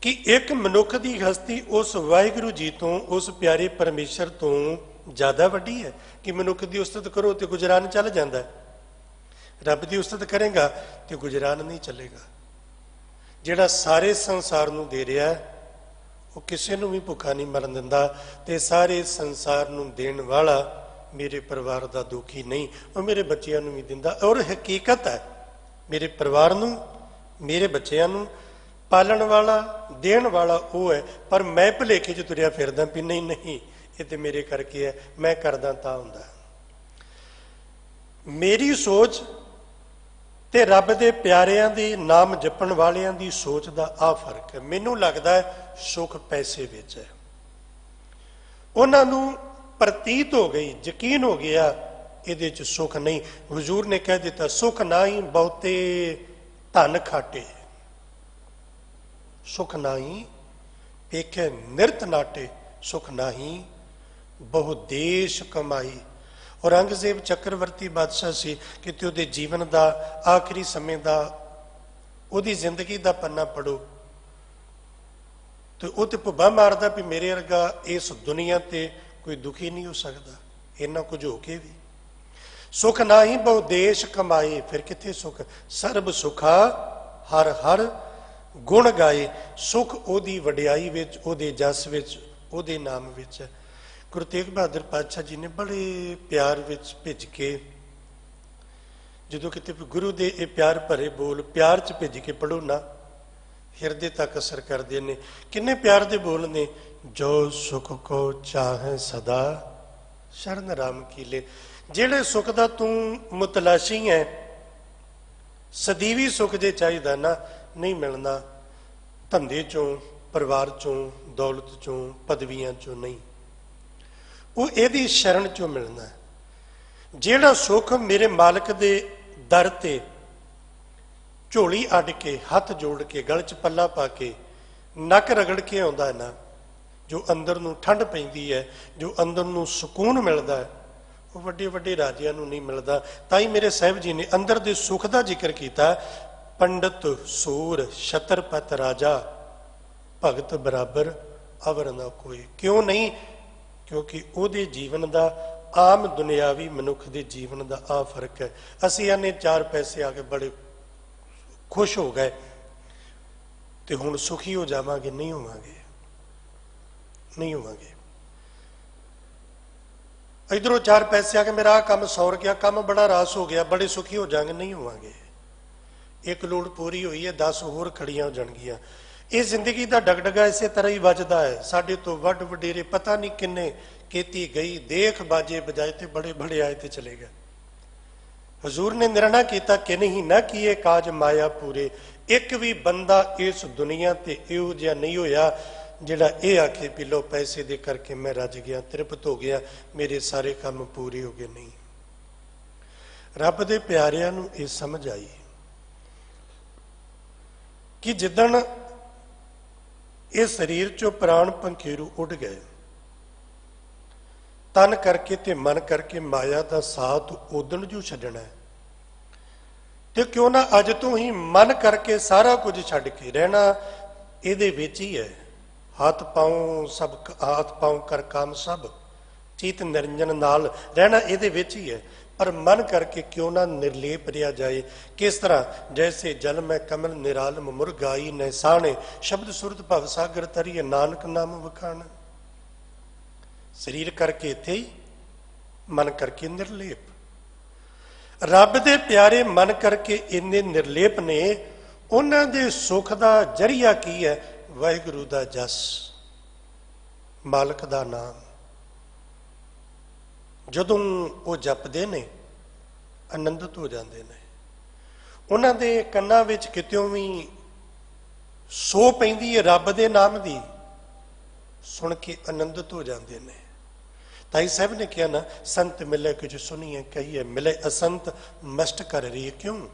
ਕਿ ਇੱਕ ਮਨੁੱਖ ਦੀ ਹਸਤੀ ਉਸ ਵਾਹਿਗੁਰੂ ਜੀ ਤੋਂ, ਉਸ ਪਿਆਰੇ ਪਰਮੇਸ਼ਰ ਤੋਂ ਜ਼ਿਆਦਾ ਵੱਡੀ ਹੈ ਕਿ ਮਨੁੱਖ ਦੀ ਉਸਤਤ ਕਰੋ ਤੇ ਗੁਜ਼ਰਾਨ ਚੱਲ ਜਾਂਦਾ ਹੈ। ਰੱਬ ਦੀ ਉਸਤਤ ਕਰੇਗਾ ਤੇ ਗੁਜ਼ਰਾਨ ਨਹੀਂ ਚੱਲੇਗਾ। ਜਿਹੜਾ ਸਾਰੇ ਸੰਸਾਰ ਨੂੰ ਦੇ ਰਿਹਾ ਉਹ ਕਿਸੇ ਨੂੰ ਵੀ ਭੁੱਖਾ ਨਹੀਂ ਮਰਨ ਦਿੰਦਾ, ਤੇ ਸਾਰੇ ਸੰਸਾਰ ਨੂੰ ਦੇਣ ਵਾਲਾ ਮੇਰੇ ਪਰਿਵਾਰ ਦਾ ਦੁਖੀ ਨਹੀਂ, ਉਹ ਮੇਰੇ ਬੱਚਿਆਂ ਨੂੰ ਵੀ ਦਿੰਦਾ। ਔਰ ਹਕੀਕਤ ਹੈ, ਮੇਰੇ ਪਰਿਵਾਰ ਨੂੰ, ਮੇਰੇ ਬੱਚਿਆਂ ਨੂੰ ਪਾਲਣ ਵਾਲਾ, ਦੇਣ ਵਾਲਾ ਉਹ ਹੈ। ਪਰ ਮੈਂ ਭੁਲੇਖੇ 'ਚ ਤੁਰਿਆ ਫਿਰਦਾ ਵੀ ਨਹੀਂ ਇਹ ਤੇ ਮੇਰੇ ਕਰਕੇ ਹੈ, ਮੈਂ ਕਰਦਾ ਤਾਂ ਹੁੰਦਾ। ਮੇਰੀ ਸੋਚ ਤੇ ਰੱਬ ਦੇ ਪਿਆਰਿਆਂ ਦੀ, ਨਾਮ ਜਪਣ ਵਾਲਿਆਂ ਦੀ ਸੋਚ ਦਾ ਆਹ ਫਰਕ ਹੈ। ਮੈਨੂੰ ਲੱਗਦਾ ਹੈ ਸੁੱਖ ਪੈਸੇ ਵਿੱਚ ਹੈ। ਉਹਨਾਂ ਨੂੰ ਪ੍ਰਤੀਤ ਹੋ ਗਈ, ਯਕੀਨ ਹੋ ਗਿਆ ਇਹਦੇ 'ਚ ਸੁੱਖ ਨਹੀਂ। ਹੁਜ਼ੂਰ ਨੇ ਕਹਿ ਦਿੱਤਾ, ਸੁੱਖ ਨਾਹੀਂ ਬਹੁਤੇ ਧਨ ਖਾਟੇ, ਸੁੱਖ ਨਾਹੀਂ ਵੇਖੇ ਨਿਰਤ ਨਾਟੇ, ਸੁੱਖ ਨਾਹੀਂ ਬਹੁ ਦੇਸ਼ ਕਮਾਈ। ਔਰੰਗਜ਼ੇਬ ਚੱਕਰਵਰਤੀ ਬਾਦਸ਼ਾਹ ਸੀ, ਕਿਤੇ ਉਹਦੇ ਜੀਵਨ ਦਾ ਆਖਰੀ ਸਮੇਂ ਦਾ, ਉਹਦੀ ਜ਼ਿੰਦਗੀ ਦਾ ਪੰਨਾ ਪੜੋ ਤੇ ਉਹ ਤੇ ਭੁੱਬਾ ਮਾਰਦਾ ਵੀ ਮੇਰੇ ਵਰਗਾ ਇਸ ਦੁਨੀਆ ਤੇ ਕੋਈ ਦੁਖੀ ਨਹੀਂ ਹੋ ਸਕਦਾ, ਇੰਨਾ ਕੁਝ ਹੋ ਕੇ ਵੀ। ਸੁਖ ਨਾਹੀਂ ਬਹੁ ਦੇਸ਼ ਕਮਾਏ, ਫਿਰ ਕਿੱਥੇ ਸੁਖ? ਸਰਬ ਸੁਖਾ ਹਰ ਹਰ ਗੁਣ ਗਾਏ। ਸੁਖ ਉਹਦੀ ਵਡਿਆਈ ਵਿੱਚ, ਉਹਦੇ ਜਸ ਵਿੱਚ, ਉਹਦੇ ਨਾਮ ਵਿੱਚ ਹੈ। ਗੁਰੂ ਤੇਗ ਬਹਾਦਰ ਪਾਤਸ਼ਾਹ ਜੀ ਨੇ ਬੜੇ ਪਿਆਰ ਵਿੱਚ ਭਿੱਜ ਕੇ, ਜਦੋਂ ਕਿਤੇ ਗੁਰੂ ਦੇ ਇਹ ਪਿਆਰ ਭਰੇ ਬੋਲ ਪਿਆਰ 'ਚ ਭਿੱਜ ਕੇ ਪੜ੍ਹੋ ਨਾ, ਹਿਰਦੇ ਤੱਕ ਅਸਰ ਕਰਦੇ ਨੇ। ਕਿੰਨੇ ਪਿਆਰ ਦੇ ਬੋਲ ਨੇ, जो सुख को चाहे सदा शरण राम की ले। ਜਿਹੜੇ ਸੁੱਖ ਦਾ ਤੂੰ ਮੁਤਲਾਸ਼ੀ ਹੈ, ਸਦੀਵੀ ਸੁੱਖ ਜੇ ਚਾਹੀਦਾ ਨਾ, ਨਹੀਂ ਮਿਲਣਾ ਧੰਦੇ ਚੋਂ, ਪਰਿਵਾਰ ਚੋਂ, ਦੌਲਤ ਚੋਂ, ਪਦਵੀਆਂ ਚੋਂ ਨਹੀਂ, ਉਹ ਇਹਦੀ ਸ਼ਰਨ ਚੋਂ ਮਿਲਣਾ। ਜਿਹੜਾ ਸੁੱਖ ਮੇਰੇ ਮਾਲਕ ਦੇ ਦਰ ਤੇ ਝੋਲੀ ਅੱਡ ਕੇ, ਹੱਥ ਜੋੜ ਕੇ, ਗਲ 'ਚ ਪੱਲਾ ਪਾ ਕੇ, ਨੱਕ ਰਗੜ ਕੇ ਆਉਂਦਾ ਨਾ, ਜੋ ਅੰਦਰ ਨੂੰ ਠੰਡ ਪੈਂਦੀ ਹੈ, ਜੋ ਅੰਦਰ ਨੂੰ ਸਕੂਨ ਮਿਲਦਾ ਹੈ, ਉਹ ਵੱਡੇ ਵੱਡੇ ਰਾਜਿਆਂ ਨੂੰ ਨਹੀਂ ਮਿਲਦਾ। ਤਾਂ ਹੀ ਮੇਰੇ ਸਾਹਿਬ ਜੀ ਨੇ ਅੰਦਰ ਦੇ ਸੁੱਖ ਦਾ ਜ਼ਿਕਰ ਕੀਤਾ। ਪੰਡਤ ਸੂਰ ਛਤਰਪਤ ਰਾਜਾ, ਭਗਤ ਬਰਾਬਰ ਅਵਰ ਨਾ ਕੋਈ। ਕਿਉਂ ਨਹੀਂ? ਕਿਉਂਕਿ ਉਹਦੇ ਜੀਵਨ ਦਾ, ਆਮ ਦੁਨਿਆਵੀ ਮਨੁੱਖ ਦੇ ਜੀਵਨ ਦਾ ਆ ਫਰਕ ਹੈ। ਅਸੀਂ ਆਨੇ 4 ਪੈਸੇ ਆ ਕੇ ਬੜੇ ਖੁਸ਼ ਹੋ ਗਏ ਤੇ ਹੁਣ ਸੁਖੀ ਹੋ ਜਾਵਾਂਗੇ? ਨਹੀਂ ਹੋਵਾਂਗੇ, ਨਹੀਂ ਹੋਵਾਂਗੇ। ਇਧਰੋਂ 4 ਪੈਸੇ ਆ ਕੇ ਮੇਰਾ ਕੰਮ ਸੌਰ ਗਿਆ, ਕੰਮ ਬੜਾ ਰਾਸ ਹੋ ਗਿਆ, ਬੜੇ ਸੁਖੀ ਹੋ ਜਾਵਾਂਗੇ? ਨਹੀਂ ਹੋਵਾਂਗੇ। 1 ਲੋੜ ਪੂਰੀ ਹੋਈ ਹੈ, 10 ਹੋਰ ਖੜੀਆਂ ਹੋ ਜਾਣਗੀਆਂ। ਇਹ ਜ਼ਿੰਦਗੀ ਦਾ ਡਗਡਗਾ ਇਸੇ ਤਰ੍ਹਾਂ ਹੀ ਵੱਜਦਾ ਹੈ। ਸਾਡੇ ਤੋਂ ਵੱਡ ਵਡੇਰੇ ਪਤਾ ਨਹੀਂ ਕਿੰਨੇ ਕੀਤੀ ਗਈ, ਦੇਖ ਬਾਜੇ ਬਜਾਏ ਤੇ ਬੜੇ ਬੜੇ ਆਏ ਤੇ ਚਲੇ ਗਏ। ਹਜ਼ੂਰ ਨੇ ਨਿਰਣਾ ਕੀਤਾ ਕਿ ਨਹੀਂ ਨਾ ਕੀਏ ਕਾਜ ਮਾਇਆ ਪੂਰੇ। ਇੱਕ ਵੀ ਬੰਦਾ ਇਸ ਦੁਨੀਆ ਤੇ ਇਹੋ ਜਿਹਾ ਨਹੀਂ ਹੋਇਆ ਜਿਹੜਾ ਇਹ ਆਖੇ ਵੀ ਲੋ ਪੈਸੇ ਦੇ ਕਰਕੇ ਮੈਂ ਰੱਜ ਗਿਆ, ਤ੍ਰਿਪਤ ਹੋ ਗਿਆ, ਮੇਰੇ ਸਾਰੇ ਕੰਮ ਪੂਰੇ ਹੋ ਗਏ। ਨਹੀਂ, ਰੱਬ ਦੇ ਪਿਆਰਿਆਂ ਨੂੰ ਇਹ ਸਮਝ ਆਈ ਕਿ ਜਿੱਦਣ ਇਹ ਸਰੀਰ ਚੋਂ ਪ੍ਰਾਣ ਪੰਖੇਰੂ ਉੱਡ ਗਏ, ਤਨ ਕਰਕੇ ਤੇ ਮਨ ਕਰਕੇ ਮਾਇਆ ਦਾ ਸਾਥ ਉਦਣ ਜੂ ਛੱਡਣਾ ਹੈ। ਤੇ ਕਿਉਂ ਨਾ ਅੱਜ ਤੋਂ ਹੀ ਮਨ ਕਰਕੇ ਸਾਰਾ ਕੁਝ ਛੱਡ ਕੇ ਰਹਿਣਾ ਇਹਦੇ ਵਿੱਚ ਹੀ ਹੈ। ਹੱਥ ਪਾਉ ਸਭ, ਹੱਥ ਪਾਉ ਕਰ ਕਾਮ ਸਭ, ਚਿਤ ਨਿਰੰਜਨ ਨਾਲ ਰਹਿਣਾ ਇਹਦੇ ਵਿੱਚ ਹੀ ਹੈ। ਪਰ ਮਨ ਕਰਕੇ ਕਿਉਂ ਨਾ ਨਿਰਲੇਪ ਰਿਹਾ ਜਾਏ। ਕਿਸ ਤਰ੍ਹਾਂ? ਜੈਸੇ ਜਲ ਮੈਂ ਕਮਲ ਨਿਰਾਲਮ ਮੁਰਗਾਈ ਨਹਿਸਾਣੇ, ਸ਼ਬਦ ਸੁਰਤ ਭਵ ਸਾਗਰ ਤਰੀਏ, ਨਾਨਕ ਨਾਮ ਵਖਾਣ। ਸਰੀਰ ਕਰਕੇ ਇੱਥੇ ਹੀ, ਮਨ ਕਰਕੇ ਨਿਰਲੇਪ। ਰੱਬ ਦੇ ਪਿਆਰੇ ਮਨ ਕਰਕੇ ਇੰਨੇ ਨਿਰਲੇਪ ਨੇ। ਉਹਨਾਂ ਦੇ ਸੁੱਖ ਦਾ ਜਰੀਆ ਕੀ ਹੈ? ਵਾਹਿਗੁਰੂ ਦਾ ਜਸ, ਮਾਲਕ ਦਾ ਨਾਮ। ਜਦੋਂ ਉਹ ਜਪਦੇ ਨੇ ਆਨੰਦਿਤ ਹੋ ਜਾਂਦੇ ਨੇ। ਉਹਨਾਂ ਦੇ ਕੰਨਾਂ ਵਿੱਚ ਕਿਤਿਓਂ ਵੀ ਸੋ ਪੈਂਦੀ ਹੈ ਰੱਬ ਦੇ ਨਾਮ ਦੀ, ਸੁਣ ਕੇ ਆਨੰਦਿਤ ਹੋ ਜਾਂਦੇ ਨੇ। ਤਾਈ ਸਾਹਿਬ ਨੇ ਕਿਹਾ ਨਾ, ਸੰਤ ਮਿਲੇ ਕੁਝ ਸੁਣੀਏ ਕਹੀਏ, ਮਿਲੇ ਅਸੰਤ ਮਸਟ ਕਰ ਰਹੀ। ਕਿਉਂ?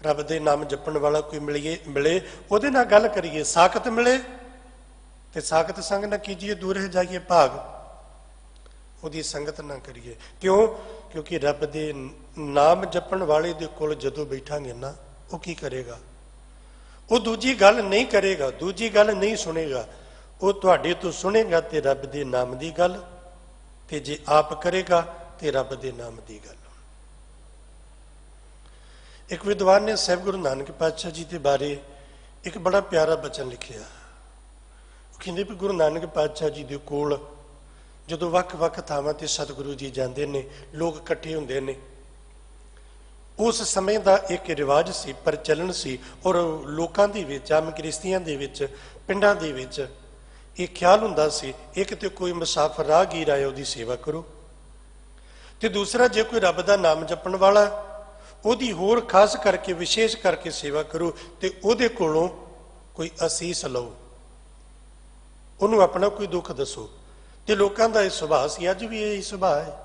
ਰੱਬ ਦੇ ਨਾਮ ਜਪਣ ਵਾਲਾ ਕੋਈ ਮਿਲੇ, ਉਹਦੇ ਨਾਲ ਗੱਲ ਕਰੀਏ। ਸਾਖਤ ਮਿਲੇ ਤੇ ਸਾਖਤ ਸੰਗ ਨਾ ਕੀਜੀਏ, ਦੂਰ ਰਹਿ ਜਾਈਏ ਭਾਗ, ਉਹਦੀ ਸੰਗਤ ਨਾ ਕਰੀਏ। ਕਿਉਂ? ਕਿਉਂਕਿ ਰੱਬ ਦੇ ਨਾਮ ਜਪਣ ਵਾਲੇ ਦੇ ਕੋਲ ਜਦੋਂ ਬੈਠਾਂਗੇ ਨਾ, ਉਹ ਕੀ ਕਰੇਗਾ? ਉਹ ਦੂਜੀ ਗੱਲ ਨਹੀਂ ਕਰੇਗਾ, ਦੂਜੀ ਗੱਲ ਨਹੀਂ ਸੁਣੇਗਾ। ਉਹ ਤੁਹਾਡੇ ਤੋਂ ਸੁਣੇਗਾ ਤੇ ਰੱਬ ਦੇ ਨਾਮ ਦੀ ਗੱਲ, ਤੇ ਜੇ ਆਪ ਕਰੇਗਾ ਤੇ ਰੱਬ ਦੇ ਨਾਮ ਦੀ ਗੱਲ। ਇੱਕ ਵਿਦਵਾਨ ਨੇ ਸਾਹਿਬ ਗੁਰੂ ਨਾਨਕ ਪਾਤਸ਼ਾਹ ਜੀ ਦੇ ਬਾਰੇ ਇੱਕ ਬੜਾ ਪਿਆਰਾ ਬਚਨ ਲਿਖਿਆ। ਉਹ ਕਹਿੰਦੇ ਵੀ ਗੁਰੂ ਨਾਨਕ ਪਾਤਸ਼ਾਹ ਜੀ ਦੇ ਕੋਲ ਜਦੋਂ ਵੱਖ-ਵੱਖ ਥਾਵਾਂ ਤੇ ਸਤਿਗੁਰੂ ਜੀ ਜਾਂਦੇ ਨੇ, ਲੋਕ ਇਕੱਠੇ ਹੁੰਦੇ ਨੇ। ਉਸ ਸਮੇਂ ਦਾ ਇੱਕ ਰਿਵਾਜ ਸੀ, ਪ੍ਰਚਲਨ ਸੀ, ਔਰ ਲੋਕਾਂ ਦੇ ਵਿੱਚ, ਆਮ ਗ੍ਰਸਤੀਆਂ ਦੇ ਵਿੱਚ, ਪਿੰਡਾਂ ਦੇ ਵਿੱਚ ਇਹ ਖਿਆਲ ਹੁੰਦਾ ਸੀ, ਇੱਕ ਤੇ ਕੋਈ ਮੁਸਾਫਰ ਰਾਹਗੀਰ ਆਏ ਉਹਦੀ ਸੇਵਾ ਕਰੋ, ਤੇ ਦੂਸਰਾ ਜੇ ਕੋਈ ਰੱਬ ਦਾ ਨਾਮ ਜਪਣ ਵਾਲਾ ਉਹਦੀ ਹੋਰ ਖਾਸ ਕਰਕੇ, ਵਿਸ਼ੇਸ਼ ਕਰਕੇ ਸੇਵਾ ਕਰੋ, ਤੇ ਉਹਦੇ ਕੋਲੋਂ ਕੋਈ ਅਸੀਸ ਲਓ, ਉਹਨੂੰ ਆਪਣਾ ਕੋਈ ਦੁੱਖ ਦੱਸੋ। ਤੇ ਲੋਕਾਂ ਦਾ ਇਹ ਸੁਭਾਅ ਸੀ, ਅੱਜ ਵੀ ਇਹ ਸੁਭਾਅ ਹੈ।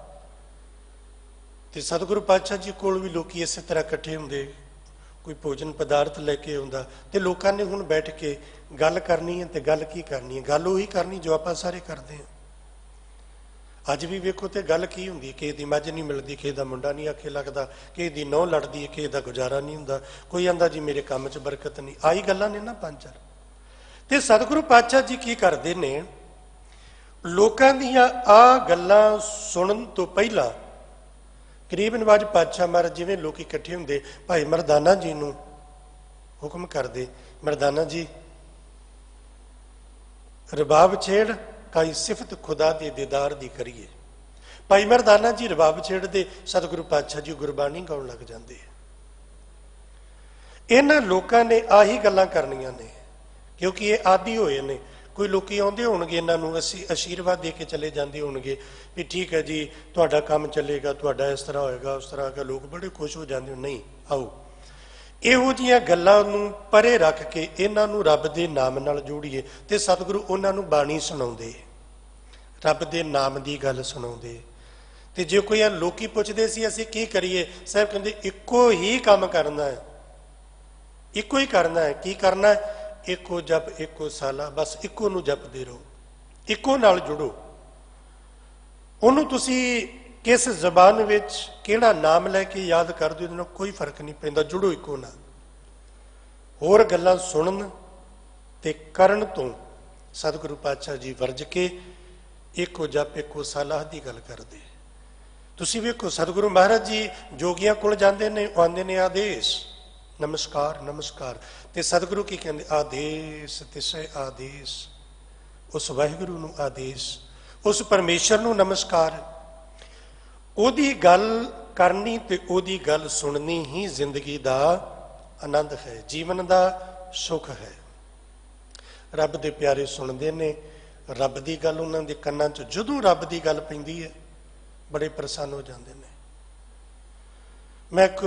ਤੇ ਸਤਿਗੁਰੂ ਪਾਤਸ਼ਾਹ ਜੀ ਕੋਲ ਵੀ ਲੋਕੀ ਇਸੇ ਤਰ੍ਹਾਂ ਇਕੱਠੇ ਹੁੰਦੇ, ਕੋਈ ਭੋਜਨ ਪਦਾਰਥ ਲੈ ਕੇ ਆਉਂਦਾ, ਤੇ ਲੋਕਾਂ ਨੇ ਹੁਣ ਬੈਠ ਕੇ ਗੱਲ ਕਰਨੀ ਹੈ। ਤੇ ਗੱਲ ਕੀ ਕਰਨੀ ਹੈ? ਗੱਲ ਉਹੀ ਕਰਨੀ ਜੋ ਆਪਾਂ ਸਾਰੇ ਕਰਦੇ ਹਾਂ। ਅੱਜ ਵੀ ਵੇਖੋ ਤੇ ਗੱਲ ਕੀ ਹੁੰਦੀ ਹੈ? ਕਿਸੇ ਦੀ ਮੱਝ ਨਹੀਂ ਮਿਲਦੀ, ਕਿਸੇ ਦਾ ਮੁੰਡਾ ਨਹੀਂ ਆਖੇ ਲੱਗਦਾ, ਕਿਸੇ ਦੀ ਨਹੁੰ ਲੜਦੀ ਹੈ, ਕਿਸੇ ਦਾ ਗੁਜ਼ਾਰਾ ਨਹੀਂ ਹੁੰਦਾ, ਕੋਈ ਆਂਦਾ ਜੀ ਮੇਰੇ ਕੰਮ 'ਚ ਬਰਕਤ ਨਹੀਂ। ਆਹੀ ਗੱਲਾਂ ਨੇ ਨਾ 5-4। ਤੇ ਸਤਿਗੁਰੂ ਪਾਤਸ਼ਾਹ ਜੀ ਕੀ ਕਰਦੇ ਨੇ? ਲੋਕਾਂ ਦੀਆਂ ਆ ਗੱਲਾਂ ਸੁਣਨ ਤੋਂ ਪਹਿਲਾਂ ਕਰੀਬ ਨਵਾਜ ਪਾਤਸ਼ਾਹ ਮਹਾਰਾਜ ਜਿਵੇਂ ਲੋਕ ਇਕੱਠੇ ਹੁੰਦੇ, ਭਾਈ ਮਰਦਾਨਾ ਜੀ ਨੂੰ ਹੁਕਮ ਕਰਦੇ, ਮਰਦਾਨਾ ਜੀ ਰਬਾਬ ਛੇੜ, ਕਾਈ ਸਿਫਤ ਖੁਦਾ ਦੇ ਦੀਦਾਰ ਦੀ ਕਰੀਏ। ਭਾਈ ਮਰਦਾਨਾ ਜੀ ਰਬਾਬ ਛੇੜਦੇ, ਸਤਿਗੁਰੂ ਪਾਤਸ਼ਾਹ ਜੀ ਗੁਰਬਾਣੀ ਗਾਉਣ ਲੱਗ ਜਾਂਦੇ। ਇਹਨਾਂ ਲੋਕਾਂ ਨੇ ਆਹੀ ਗੱਲਾਂ ਕਰਨੀਆਂ ਨੇ, ਕਿਉਂਕਿ ਇਹ ਆਦੀ ਹੋਏ ਨੇ। ਕੋਈ ਲੋਕੀ ਆਉਂਦੇ ਹੋਣਗੇ ਇਹਨਾਂ ਨੂੰ ਅਸੀਂ ਆਸ਼ੀਰਵਾਦ ਦੇ ਕੇ ਚਲੇ ਜਾਂਦੇ ਹੋਣਗੇ ਵੀ ਠੀਕ ਹੈ ਜੀ ਤੁਹਾਡਾ ਕੰਮ ਚੱਲੇਗਾ, ਤੁਹਾਡਾ ਇਸ ਤਰ੍ਹਾਂ ਹੋਏਗਾ ਉਸ ਤਰ੍ਹਾਂ ਹੋਏਗਾ, ਲੋਕ ਬੜੇ ਖੁਸ਼ ਹੋ ਜਾਂਦੇ ਹੋ। ਨਹੀਂ, ਆਓ ਇਹੋ ਜਿਹੀਆਂ ਗੱਲਾਂ ਨੂੰ ਪਰੇ ਰੱਖ ਕੇ ਇਹਨਾਂ ਨੂੰ ਰੱਬ ਦੇ ਨਾਮ ਨਾਲ ਜੋੜੀਏ। ਤੇ ਸਤਿਗੁਰੂ ਉਹਨਾਂ ਨੂੰ ਬਾਣੀ ਸੁਣਾਉਂਦੇ, ਰੱਬ ਦੇ ਨਾਮ ਦੀ ਗੱਲ ਸੁਣਾਉਂਦੇ। ਤੇ ਜੇ ਕੋਈ ਲੋਕੀ ਪੁੱਛਦੇ ਸੀ ਅਸੀਂ ਕੀ ਕਰੀਏ, ਸਾਹਿਬ ਕਹਿੰਦੇ ਇੱਕੋ ਹੀ ਕੰਮ ਕਰਨਾ ਹੈ, ਇੱਕੋ ਹੀ ਕਰਨਾ ਹੈ। ਕੀ ਕਰਨਾ ਹੈ? ਇੱਕੋ ਜਪ ਇੱਕੋ ਸਾਲਾ, ਬਸ ਇੱਕੋ ਨੂੰ ਜਪਦੇ ਰਹੋ, ਇੱਕੋ ਨਾਲ ਜੁੜੋ। ਉਹਨੂੰ ਤੁਸੀਂ ਕਿਸ ਜ਼ਬਾਨ ਵਿੱਚ ਕਿਹੜਾ ਨਾਮ ਲੈ ਕੇ ਯਾਦ ਕਰਦੇ ਹੋ, ਉਹਦੇ ਨਾਲ ਕੋਈ ਫਰਕ ਨਹੀਂ ਪੈਂਦਾ, ਜੁੜੋ ਇੱਕੋ ਨਾਲ। ਹੋਰ ਗੱਲਾਂ ਸੁਣਨ ਤੇ ਕਰਨ ਤੋਂ ਸਤਿਗੁਰੂ ਪਾਤਸ਼ਾਹ ਜੀ ਵਰਜ ਕੇ ਇੱਕੋ ਜਪ ਇੱਕੋ ਸਾਲਾਹ ਦੀ ਗੱਲ ਕਰਦੇ। ਤੁਸੀਂ ਵੇਖੋ ਸਤਿਗੁਰੂ ਮਹਾਰਾਜ ਜੀ ਜੋਗੀਆਂ ਕੋਲ ਜਾਂਦੇ ਨੇ, ਆਉਂਦੇ ਨੇ ਆਦੇਸ਼, ਨਮਸਕਾਰ ਨਮਸਕਾਰ। ਤੇ ਸਤਿਗੁਰੂ ਕੀ ਕਹਿੰਦੇ? ਆਦੇਸ਼ ਤਿਸੈ ਆਦੇਸ਼। ਉਸ ਵਾਹਿਗੁਰੂ ਨੂੰ ਆਦੇਸ਼, ਉਸ ਪਰਮੇਸ਼ਰ ਨੂੰ ਨਮਸਕਾਰ। ਉਹਦੀ ਗੱਲ ਕਰਨੀ ਤੇ ਉਹਦੀ ਗੱਲ ਸੁਣਨੀ ਹੀ ਜ਼ਿੰਦਗੀ ਦਾ ਆਨੰਦ ਹੈ, ਜੀਵਨ ਦਾ ਸੁੱਖ ਹੈ। ਰੱਬ ਦੇ ਪਿਆਰੇ ਸੁਣਦੇ ਨੇ ਰੱਬ ਦੀ ਗੱਲ, ਉਹਨਾਂ ਦੇ ਕੰਨਾਂ 'ਚ ਜਦੋਂ ਰੱਬ ਦੀ ਗੱਲ ਪੈਂਦੀ ਹੈ ਬੜੇ ਪ੍ਰਸੰਨ ਹੋ ਜਾਂਦੇ ਨੇ। ਮੈਂ ਇੱਕ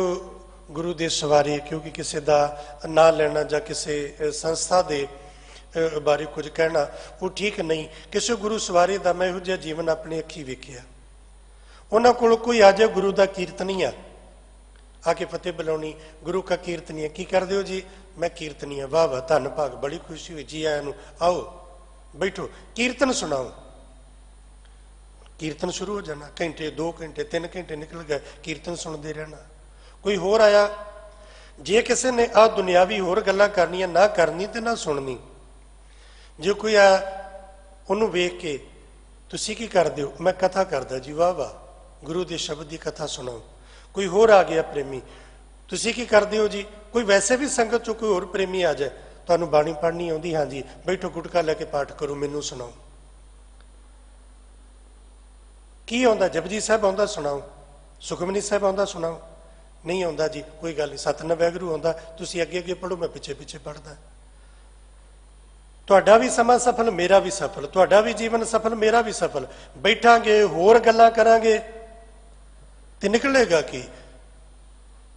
ਗੁਰੂ ਦੇ ਸਵਾਰੇ, ਕਿਉਂਕਿ ਕਿਸੇ ਦਾ ਨਾਂ ਲੈਣਾ ਜਾਂ ਕਿਸੇ ਸੰਸਥਾ ਦੇ ਬਾਰੇ ਕੁਝ ਕਹਿਣਾ ਉਹ ਠੀਕ ਨਹੀਂ, ਕਿਸੇ ਗੁਰੂ ਸਵਾਰੇ ਦਾ ਮੈਂ ਇਹੋ ਜਿਹਾ ਜੀਵਨ ਆਪਣੀ ਅੱਖੀ ਵੇਖਿਆ। ਉਹਨਾਂ ਕੋਲ ਕੋਈ ਆ ਜਾਏ ਗੁਰੂ ਦਾ ਕੀਰਤਨੀਆ, ਆ ਕੇ ਫਤਿਹ ਬੁਲਾਉਣੀ, ਗੁਰੂ ਕਾ ਕੀਰਤਨੀਆ। ਕੀ ਕਰਦੇ ਹੋ ਜੀ? ਮੈਂ ਕੀਰਤਨੀਆ। ਵਾਹ ਵਾਹ, ਧੰਨ ਭਾਗ, ਬੜੀ ਖੁਸ਼ੀ ਹੋਈ, ਜੀ ਆਇਆਂ ਨੂੰ, ਆਓ ਬੈਠੋ ਕੀਰਤਨ ਸੁਣਾਓ। ਕੀਰਤਨ ਸ਼ੁਰੂ ਹੋ ਜਾਣਾ, ਘੰਟੇ 2 ਘੰਟੇ 3 ਘੰਟੇ ਨਿਕਲ ਗਏ, ਕੀਰਤਨ ਸੁਣਦੇ ਰਹਿਣਾ। ਕੋਈ ਹੋਰ ਆਇਆ, ਜੇ ਕਿਸੇ ਨੇ ਆਹ ਦੁਨਿਆਵੀ ਹੋਰ ਗੱਲਾਂ ਕਰਨੀਆਂ, ਨਾ ਕਰਨੀ ਤੇ ਨਾ ਸੁਣਨੀ। ਜੇ ਕੋਈ ਆ ਉਹਨੂੰ ਵੇਖ ਕੇ ਤੁਸੀਂ ਕੀ ਕਰਦੇ ਹੋ? ਮੈਂ ਕਥਾ ਕਰਦਾ ਜੀ। ਵਾਹ ਵਾਹ, ਗੁਰੂ ਦੇ ਸ਼ਬਦ ਦੀ ਕਥਾ ਸੁਣਾਓ। ਕੋਈ ਹੋਰ ਆ ਗਿਆ ਪ੍ਰੇਮੀ, ਤੁਸੀਂ ਕੀ ਕਰਦੇ ਹੋ ਜੀ? ਕੋਈ ਵੈਸੇ ਵੀ ਸੰਗਤ ਚੋਂ ਕੋਈ ਹੋਰ ਪ੍ਰੇਮੀ ਆ ਜਾਏ, ਤੁਹਾਨੂੰ ਬਾਣੀ ਪੜ੍ਹਨੀ ਆਉਂਦੀ? ਹਾਂਜੀ, ਬੈਠੋ ਗੁਟਕਾ ਲੈ ਕੇ ਪਾਠ ਕਰੋ, ਮੈਨੂੰ ਸੁਣਾਓ। ਕੀ ਆਉਂਦਾ? ਜਪਜੀ ਸਾਹਿਬ ਆਉਂਦਾ, ਸੁਣਾਓ। ਸੁਖਮਨੀ ਸਾਹਿਬ ਆਉਂਦਾ, ਸੁਣਾਓ। ਨਹੀਂ ਆਉਂਦਾ ਜੀ, ਕੋਈ ਗੱਲ ਨਹੀਂ। ਸਤਿਨਾਮ ਵਾਹਿਗੁਰੂ ਆਉਂਦਾ, ਤੁਸੀਂ ਅੱਗੇ ਅੱਗੇ ਪੜ੍ਹੋ, ਮੈਂ ਪਿੱਛੇ ਪਿੱਛੇ ਪੜ੍ਹਦਾ। ਤੁਹਾਡਾ ਵੀ ਸਮਾਂ ਸਫਲ, ਮੇਰਾ ਵੀ ਸਫਲ, ਤੁਹਾਡਾ ਵੀ ਜੀਵਨ ਸਫਲ, ਮੇਰਾ ਵੀ ਸਫਲ। ਬੈਠਾਂਗੇ ਹੋਰ ਗੱਲਾਂ ਕਰਾਂਗੇ ਤੇ ਨਿਕਲੇਗਾ ਕੀ?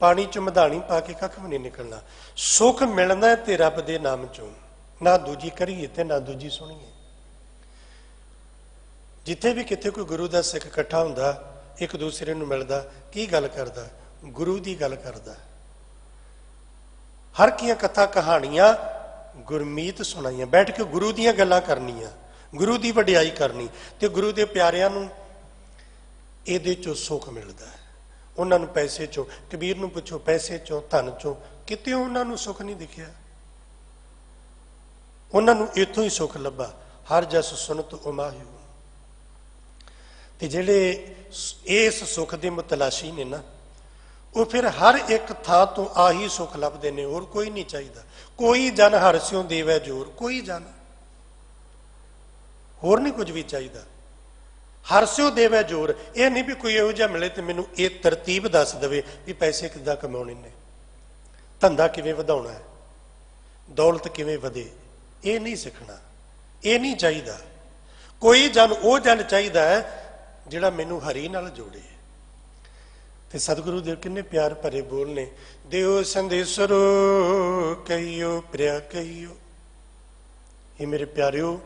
ਪਾਣੀ ਚ ਮਧਾਣੀ ਪਾ ਕੇ ਕੱਖ ਵੀ ਨਹੀਂ ਨਿਕਲਣਾ। ਸੁੱਖ ਮਿਲਣਾ ਤੇ ਰੱਬ ਦੇ ਨਾਮ ਚੋਂ, ਨਾ ਦੂਜੀ ਕਰੀਏ ਤੇ ਨਾ ਦੂਜੀ ਸੁਣੀਏ। ਜਿੱਥੇ ਵੀ ਕਿਤੇ ਕੋਈ ਗੁਰੂ ਦਾ ਸਿੱਖ ਇਕੱਠਾ ਹੁੰਦਾ, ਇੱਕ ਦੂਸਰੇ ਨੂੰ ਮਿਲਦਾ, ਕੀ ਗੱਲ ਕਰਦਾ? ਗੁਰੂ ਦੀ ਗੱਲ ਕਰਦਾ। ਹਰ ਕੀਆਂ ਕਥਾ ਕਹਾਣੀਆਂ ਗੁਰਮੀਤ ਸੁਣਾਈਆਂ, ਬੈਠ ਕੇ ਗੁਰੂ ਦੀਆਂ ਗੱਲਾਂ ਕਰਨੀਆਂ, ਗੁਰੂ ਦੀ ਵਡਿਆਈ ਕਰਨੀ। ਤੇ ਗੁਰੂ ਦੇ ਪਿਆਰਿਆਂ ਨੂੰ ਇਹਦੇ ਚੋਂ ਸੁੱਖ ਮਿਲਦਾ ਹੈ। ਉਹਨਾਂ ਨੂੰ ਪੈਸੇ ਚੋਂ, ਕਬੀਰ ਨੂੰ ਪੁੱਛੋ, ਪੈਸੇ ਚੋਂ, ਧਨ ਚੋਂ, ਕਿਤੇ ਉਹਨਾਂ ਨੂੰ ਸੁੱਖ ਨਹੀਂ ਦਿਖਿਆ। ਉਹਨਾਂ ਨੂੰ ਇੱਥੋਂ ਹੀ ਸੁੱਖ ਲੱਭਾ। ਹਰ ਜਸ ਸੁਨਤ ਉਮਾਹਿਓ। ਤੇ ਜਿਹੜੇ ਇਸ ਸੁੱਖ ਦੇ ਮੁਤਲਾਸ਼ੀ ਨੇ ਨਾ, ਉਹ ਫਿਰ ਹਰ ਇੱਕ ਥਾਂ ਤੋਂ ਆਹੀ ਸੁੱਖ ਲੱਭਦੇ ਨੇ, ਹੋਰ ਕੋਈ ਨਹੀਂ ਚਾਹੀਦਾ। ਕੋਈ ਜਨ ਹਰਸਿਓ ਦੇਵੈ ਜੋਰ, ਕੋਈ ਜਨ ਹੋਰ ਨਹੀਂ ਕੁਝ ਵੀ ਚਾਹੀਦਾ। ਹਰਸਿਓ ਦੇਵੈ ਜੋਰ, ਇਹ ਨਹੀਂ ਵੀ ਕੋਈ ਇਹੋ ਜਿਹਾ ਮਿਲੇ ਤੇ ਮੈਨੂੰ ਇਹ ਤਰਤੀਬ ਦੱਸ ਦੇਵੇ ਵੀ ਪੈਸੇ ਕਿੱਦਾਂ ਕਮਾਉਣੇ ਨੇ, ਧੰਦਾ ਕਿਵੇਂ ਵਧਾਉਣਾ ਹੈ, ਦੌਲਤ ਕਿਵੇਂ ਵਧੇ। ਇਹ ਨਹੀਂ ਸਿੱਖਣਾ, ਇਹ ਨਹੀਂ ਚਾਹੀਦਾ। ਕੋਈ ਜਨ ਉਹ ਜਨ ਚਾਹੀਦਾ ਹੈ ਜਿਹੜਾ ਮੈਨੂੰ ਹਰੀ ਨਾਲ ਜੋੜੇ। ਤੇ ਸਤਿਗੁਰੂ ਦੇ ਕਿੰਨੇ ਪਿਆਰ ਭਰੇ ਬੋਲ ਨੇ, ਦਿਓ ਸੰਦੇਸਰੋ ਕਹੀਓ ਪ੍ਰਿਆ ਕਹੀਓ। ਇਹ ਮੇਰੇ ਪਿਆਰਿਓ,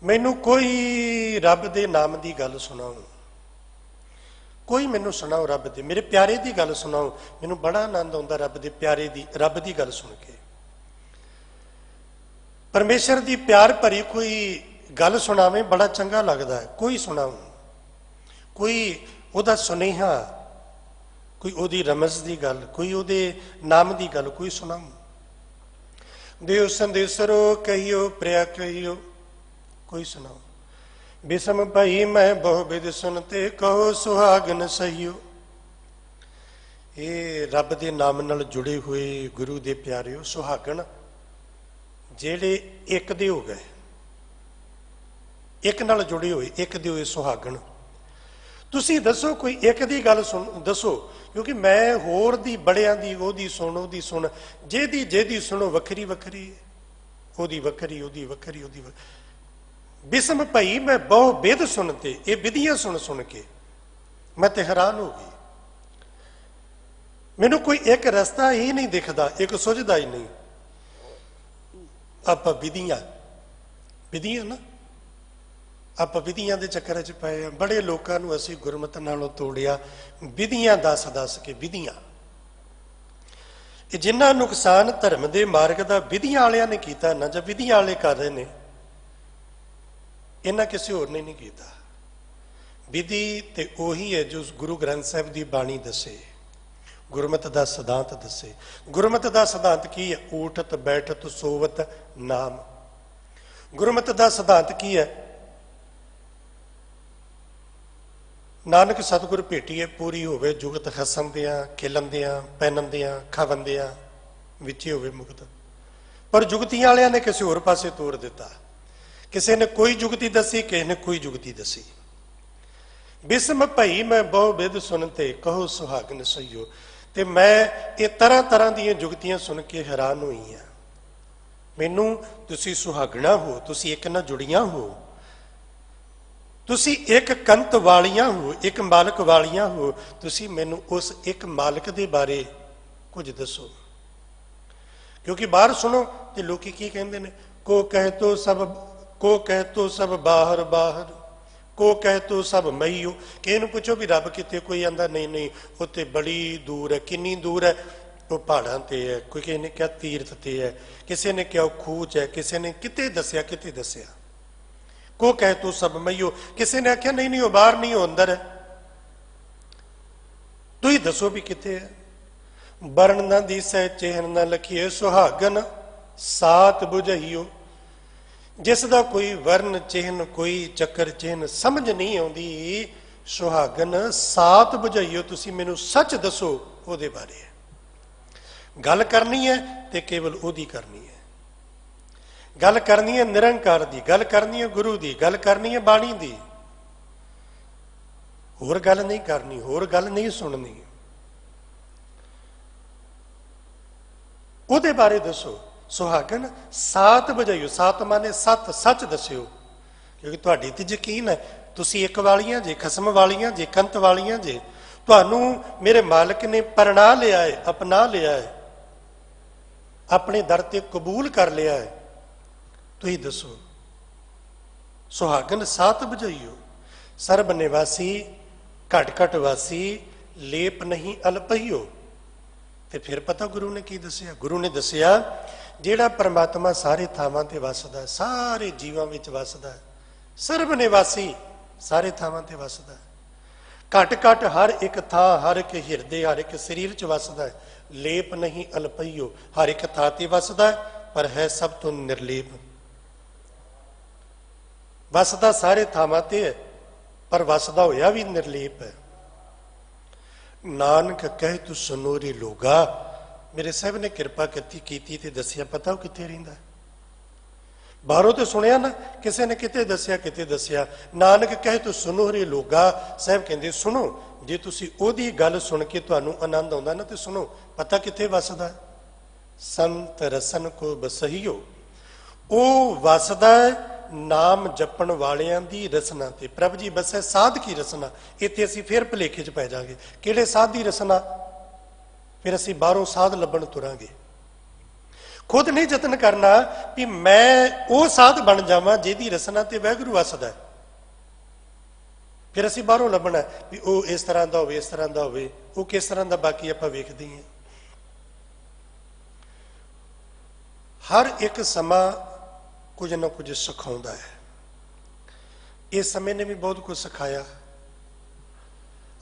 ਮੈਨੂੰ ਕੋਈ ਰੱਬ ਦੇ ਨਾਮ ਦੀ ਗੱਲ ਸੁਣਾਓ, ਕੋਈ ਮੈਨੂੰ ਸੁਣਾਓ ਰੱਬ ਦੇ, ਮੇਰੇ ਪਿਆਰੇ ਦੀ ਗੱਲ ਸੁਣਾਓ। ਮੈਨੂੰ ਬੜਾ ਆਨੰਦ ਆਉਂਦਾ ਰੱਬ ਦੇ ਪਿਆਰੇ ਦੀ, ਰੱਬ ਦੀ ਗੱਲ ਸੁਣ ਕੇ। ਪਰਮੇਸ਼ਰ ਦੀ ਪਿਆਰ ਭਰੀ ਕੋਈ ਗੱਲ ਸੁਣਾਵੇ, ਬੜਾ ਚੰਗਾ ਲੱਗਦਾ ਹੈ। ਕੋਈ ਸੁਣਾਓ, ਕੋਈ ਉਹਦਾ ਸੁਨੇਹਾ, ਕੋਈ ਉਹਦੀ ਰਮਜ਼ ਦੀ ਗੱਲ, ਕੋਈ ਉਹਦੇ ਨਾਮ ਦੀ ਗੱਲ, ਕੋਈ ਸੁਣਾਓ। ਦਿਓ ਸੰਦੇਸਰੋ ਕਹੀਓ ਪ੍ਰਿਆ ਕਹੀਓ, ਕੋਈ ਸੁਣਾਓ। ਬਿਸਮ ਭਈ ਮੈਂ ਬਹੁ ਬਿਦ ਸੁਨਤੇ ਕਹੋ ਸੁਹਾਗਨ ਸਹੀਓ। ਇਹ ਰੱਬ ਦੇ ਨਾਮ ਨਾਲ ਜੁੜੇ ਹੋਏ ਗੁਰੂ ਦੇ ਪਿਆਰਿਓ, ਸੁਹਾਗਣ ਜਿਹੜੇ ਇੱਕ ਦੇ ਹੋ ਗਏ, ਇੱਕ ਨਾਲ ਜੁੜੇ ਹੋਏ, ਇੱਕ ਦੇ ਹੋਏ ਸੁਹਾਗਣ। ਤੁਸੀਂ ਦੱਸੋ ਕੋਈ ਇੱਕ ਦੀ ਗੱਲ ਸੁਣ ਦੱਸੋ, ਕਿਉਂਕਿ ਮੈਂ ਹੋਰ ਦੀ ਬੜਿਆਂ ਦੀ, ਉਹਦੀ ਸੁਣ, ਉਹਦੀ ਸੁਣ, ਜਿਹਦੀ ਜਿਹਦੀ ਸੁਣੋ ਵੱਖਰੀ ਵੱਖਰੀ। ਉਹਦੀ ਵੱਖਰੀ, ਉਹਦੀ ਵੱਖਰੀ, ਉਹਦੀ ਬਿਸਮ ਭਈ ਮੈਂ ਬਹੁ ਬਿਧ ਸੁਣਤੇ, ਇਹ ਵਿਧੀਆਂ ਸੁਣ ਸੁਣ ਕੇ ਮੈਂ ਤੇ ਹੈਰਾਨ ਹੋ ਗਈ। ਮੈਨੂੰ ਕੋਈ ਇੱਕ ਰਸਤਾ ਹੀ ਨਹੀਂ ਦਿਖਦਾ, ਇੱਕ ਸੁਝਦਾ ਹੀ ਨਹੀਂ। ਆਪਾਂ ਵਿਧੀਆਂ ਨਾ, ਆਪਾਂ ਵਿਧੀਆਂ ਦੇ ਚੱਕਰਾਂ 'ਚ ਪਏ ਆ। ਬੜੇ ਲੋਕਾਂ ਨੂੰ ਅਸੀਂ ਗੁਰਮਤਿ ਨਾਲੋਂ ਤੋੜਿਆ ਵਿਧੀਆਂ ਦੱਸ ਕੇ। ਵਿਧੀਆਂ ਇਹ ਜਿੰਨਾ ਨੁਕਸਾਨ ਧਰਮ ਦੇ ਮਾਰਗ ਦਾ ਵਿਧੀਆਂ ਵਾਲਿਆਂ ਨੇ ਕੀਤਾ ਨਾ, ਜਾਂ ਵਿਧੀਆਂ ਵਾਲੇ ਕਰ ਰਹੇ ਨੇ, ਇਹਨਾਂ ਕਿਸੇ ਹੋਰ ਨੇ ਨਹੀਂ ਕੀਤਾ। ਵਿਧੀ ਤੇ ਉਹੀ ਹੈ ਜੋ ਗੁਰੂ ਗ੍ਰੰਥ ਸਾਹਿਬ ਦੀ ਬਾਣੀ ਦੱਸੇ, ਗੁਰਮਤਿ ਦਾ ਸਿਧਾਂਤ ਦੱਸੇ। ਗੁਰਮਤਿ ਦਾ ਸਿਧਾਂਤ ਕੀ ਹੈ? ਊਠਤ ਬੈਠਤ ਸੋਵਤ ਨਾਮ। ਗੁਰਮਤਿ ਦਾ ਸਿਧਾਂਤ ਕੀ ਹੈ? ਨਾਨਕ ਸਤਿਗੁਰ ਭੇਟੀਏ ਪੂਰੀ ਹੋਵੇ ਜੁਗਤ ਹੱਸਣਦਿਆਂ ਖਿਲਣਦਿਆਂ ਪਹਿਨਣਦਿਆਂ ਖਾਵੰਦਿਆਂ ਵਿੱਚੇ ਹੋਵੇ ਮੁਕਤ। ਪਰ ਜੁਗਤੀਆਂ ਵਾਲਿਆਂ ਨੇ ਕਿਸੇ ਹੋਰ ਪਾਸੇ ਤੋਰ ਦਿੱਤਾ। ਕਿਸੇ ਨੇ ਕੋਈ ਜੁਗਤੀ ਦੱਸੀ, ਕਿਸੇ ਨੇ ਕੋਈ ਜੁਗਤੀ ਦੱਸੀ। ਬਿਸਮ ਭਈ ਮੈਂ ਬਹੁ ਬਿਧ ਸੁਣਤੇ, ਕਹੋ ਸੁਹਾਗਨ ਸਈਓ। ਤੇ ਮੈਂ ਇਹ ਤਰ੍ਹਾਂ ਤਰ੍ਹਾਂ ਦੀਆਂ ਜੁਗਤੀਆਂ ਸੁਣ ਕੇ ਹੈਰਾਨ ਹੋਈ ਹਾਂ। ਮੈਨੂੰ ਤੁਸੀਂ ਸੁਹਾਗਣਾ ਹੋ, ਤੁਸੀਂ ਇੱਕ ਨਾਲ ਜੁੜੀਆਂ ਹੋ, ਤੁਸੀਂ ਇੱਕ ਕੰਤ ਵਾਲੀਆਂ ਹੋ, ਇੱਕ ਮਾਲਕ ਵਾਲੀਆਂ ਹੋ। ਤੁਸੀਂ ਮੈਨੂੰ ਉਸ ਇੱਕ ਮਾਲਕ ਦੇ ਬਾਰੇ ਕੁਝ ਦੱਸੋ। ਕਿਉਂਕਿ ਬਾਹਰ ਸੁਣੋ ਤੇ ਲੋਕੀ ਕੀ ਕਹਿੰਦੇ ਨੇ, ਕੋ ਕਹਿ ਤੋ ਸਭ ਬਾਹਰ ਬਾਹਰ, ਕੋ ਕਹਿ ਤੋ ਸਭ ਮਈਓ। ਕਿ ਇਹਨੂੰ ਪੁੱਛੋ ਵੀ ਰੱਬ ਕਿੱਥੇ? ਕੋਈ ਆਂਦਾ ਨਹੀਂ ਉੱਥੇ ਬੜੀ ਦੂਰ ਹੈ। ਕਿੰਨੀ ਦੂਰ ਹੈ? ਉਹ ਪਹਾੜਾਂ ਤੇ ਹੈ। ਕੋਈ ਕਿਸੇ ਨੇ ਕਿਹਾ ਤੀਰਥ ਤੇ ਹੈ, ਕਿਸੇ ਨੇ ਕਿਹਾ ਖੂਹ 'ਚ ਹੈ, ਕਿਸੇ ਨੇ ਕਿਤੇ ਦੱਸਿਆ ਕਿਤੇ ਦੱਸਿਆ। ਕੋ ਕਹਿ ਤੋ ਸਭ ਮਈਓ। ਕਿਸੇ ਨੇ ਆਖਿਆ ਨਹੀਂ ਉਹ ਬਾਹਰ ਨਹੀਂ, ਉਹ ਅੰਦਰ ਹੈ। ਤੁਸੀਂ ਦੱਸੋ ਵੀ ਕਿੱਥੇ ਹੈ? ਵਰਨ ਨਾ ਦੀਸੈ ਚਿਹਨ ਨਾ ਲਖੀਏ, ਸੁਹਾਗਨ ਸਾਤ ਬੁਝਈਓ। ਜਿਸ ਦਾ ਕੋਈ ਵਰਨ ਚਿਹਨ, ਕੋਈ ਚੱਕਰ ਚਿਹਨ ਸਮਝ ਨਹੀਂ ਆਉਂਦੀ, ਸੁਹਾਗਨ ਸਾਤ ਬੁਝਈਓ। ਤੁਸੀਂ ਮੈਨੂੰ ਸੱਚ ਦੱਸੋ ਉਹਦੇ ਬਾਰੇ। ਗੱਲ ਕਰਨੀ ਹੈ ਤੇ ਕੇਵਲ ਉਹਦੀ ਕਰਨੀ ਹੈ। ਗੱਲ ਕਰਨੀ ਹੈ ਨਿਰੰਕਾਰ ਦੀ, ਗੱਲ ਕਰਨੀ ਹੈ ਗੁਰੂ ਦੀ, ਗੱਲ ਕਰਨੀ ਹੈ ਬਾਣੀ ਦੀ। ਹੋਰ ਗੱਲ ਨਹੀਂ ਕਰਨੀ, ਹੋਰ ਗੱਲ ਨਹੀਂ ਸੁਣਨੀ। ਉਹਦੇ ਬਾਰੇ ਦੱਸੋ। ਸੁਹਾਗਨ ਸਾਤ ਬੁਝਾਈਓ। ਸਾਤ ਮਾਨੇ ਸੱਤ, ਸੱਚ ਦੱਸਿਓ। ਕਿਉਂਕਿ ਤੁਹਾਡੀ ਤੇ ਯਕੀਨ ਹੈ, ਤੁਸੀਂ ਇੱਕ ਵਾਲੀਆਂ ਜੇ, ਖਸਮ ਵਾਲੀਆਂ ਜੇ, ਕੰਤ ਵਾਲੀਆਂ ਜੇ। ਤੁਹਾਨੂੰ ਮੇਰੇ ਮਾਲਕ ਨੇ ਪਰਣਾ ਲਿਆ ਹੈ, ਅਪਣਾ ਲਿਆ ਹੈ, ਆਪਣੇ ਦਰ ਤੇ ਕਬੂਲ ਕਰ ਲਿਆ ਹੈ। ਤੁਸੀਂ ਦੱਸੋ। ਸੁਹਾਗਨ ਸਾਤ ਬੁਝਾਈਓ। ਸਰਬ ਨਿਵਾਸੀ ਘਟ ਘਟ ਵਾਸੀ, ਲੇਪ ਨਹੀਂ ਅਲਪਈਓ। ਤੇ ਫਿਰ ਪਤਾ ਗੁਰੂ ਨੇ ਕੀ ਦੱਸਿਆ? ਗੁਰੂ ਨੇ ਦੱਸਿਆ ਜਿਹੜਾ ਪਰਮਾਤਮਾ ਸਾਰੇ ਥਾਵਾਂ ਤੇ ਵਸਦਾ, ਸਾਰੇ ਜੀਵਾਂ ਵਿੱਚ ਵਸਦਾ, ਸਰਬ ਨਿਵਾਸੀ, ਸਾਰੇ ਥਾਵਾਂ ਤੇ ਵਸਦਾ, ਘਟ ਘਟ ਹਰ ਇੱਕ ਥਾਂ, ਹਰ ਇੱਕ ਹਿਰਦੇ, ਹਰ ਇੱਕ ਸਰੀਰ 'ਚ ਵਸਦਾ। ਲੇਪ ਨਹੀਂ ਅਲਪਈਓ। ਹਰ ਇੱਕ ਥਾਂ ਤੇ ਵਸਦਾ ਪਰ ਹੈ ਸਭ ਤੋਂ ਨਿਰਲੇਪ। ਵਸਦਾ ਸਾਰੇ ਥਾਵਾਂ ਤੇ ਹੈ ਪਰ ਵਸਦਾ ਹੋਇਆ ਵੀ ਨਿਰਲੇਪ ਹੈ। ਨਾਨਕ ਕਹਿ ਤੂੰ ਸਨੋਰੀ ਲੋਗਾ। ਮੇਰੇ ਸਾਹਿਬ ਨੇ ਕਿਰਪਾ ਕੀਤੀ ਤੇ ਦੱਸਿਆ ਪਤਾ ਉਹ ਕਿੱਥੇ ਰਹਿੰਦਾ। ਬਾਹਰੋਂ ਤੇ ਸੁਣਿਆ ਨਾ, ਕਿਸੇ ਨੇ ਕਿਤੇ ਦੱਸਿਆ ਕਿਤੇ ਦੱਸਿਆ। ਨਾਨਕ ਕਹਿ ਤੂੰ ਸੁਨੋਰੇ ਲੋਗਾ। ਸਾਹਿਬ ਕਹਿੰਦੇ ਸੁਣੋ, ਜੇ ਤੁਸੀਂ ਉਹਦੀ ਗੱਲ ਸੁਣ ਕੇ ਤੁਹਾਨੂੰ ਆਨੰਦ ਆਉਂਦਾ ਨਾ ਤੇ ਸੁਣੋ ਪਤਾ ਕਿੱਥੇ ਵਸਦਾ। ਸੰਤ ਰਸਨ ਕੋ ਬਸਹੀਓ। ਉਹ ਵਸਦਾ ਨਾਮ ਜਪਣ ਵਾਲਿਆਂ ਦੀ ਰਸਨਾ ਤੇ। ਪ੍ਰਭ ਜੀ ਬਸੇ ਸਾਧ ਕੀ ਰਸਨਾ। ਇੱਥੇ ਅਸੀਂ ਫਿਰ ਭੁਲੇਖੇ 'ਚ ਪੈ ਜਾਵਾਂਗੇ। ਕਿਹੜੇ ਸਾਧ ਦੀ ਰਸਨਾ? ਫਿਰ ਅਸੀਂ ਬਾਹਰੋਂ ਸਾਧ ਲੱਭਣ ਤੁਰਾਂਗੇ। ਖੁਦ ਨਹੀਂ ਯਤਨ ਕਰਨਾ ਵੀ ਮੈਂ ਉਹ ਸਾਧ ਬਣ ਜਾਵਾਂ ਜਿਹਦੀ ਰਸਨਾ ਤੇ ਵਾਹਿਗੁਰੂ ਵਸਦਾ। ਫਿਰ ਅਸੀਂ ਬਾਹਰੋਂ ਲੱਭਣਾ ਵੀ ਉਹ ਇਸ ਤਰ੍ਹਾਂ ਦਾ ਹੋਵੇ, ਇਸ ਤਰ੍ਹਾਂ ਦਾ ਹੋਵੇ। ਉਹ ਕਿਸ ਤਰ੍ਹਾਂ ਦਾ ਬਾਕੀ ਆਪਾਂ ਵੇਖਦੇ ਹਾਂ। ਹਰ ਇੱਕ ਸਮਾਂ ਕੁਝ ਨਾ ਕੁਝ ਸਿਖਾਉਂਦਾ ਹੈ। ਇਸ ਸਮੇਂ ਨੇ ਵੀ ਬਹੁਤ ਕੁਝ ਸਿਖਾਇਆ।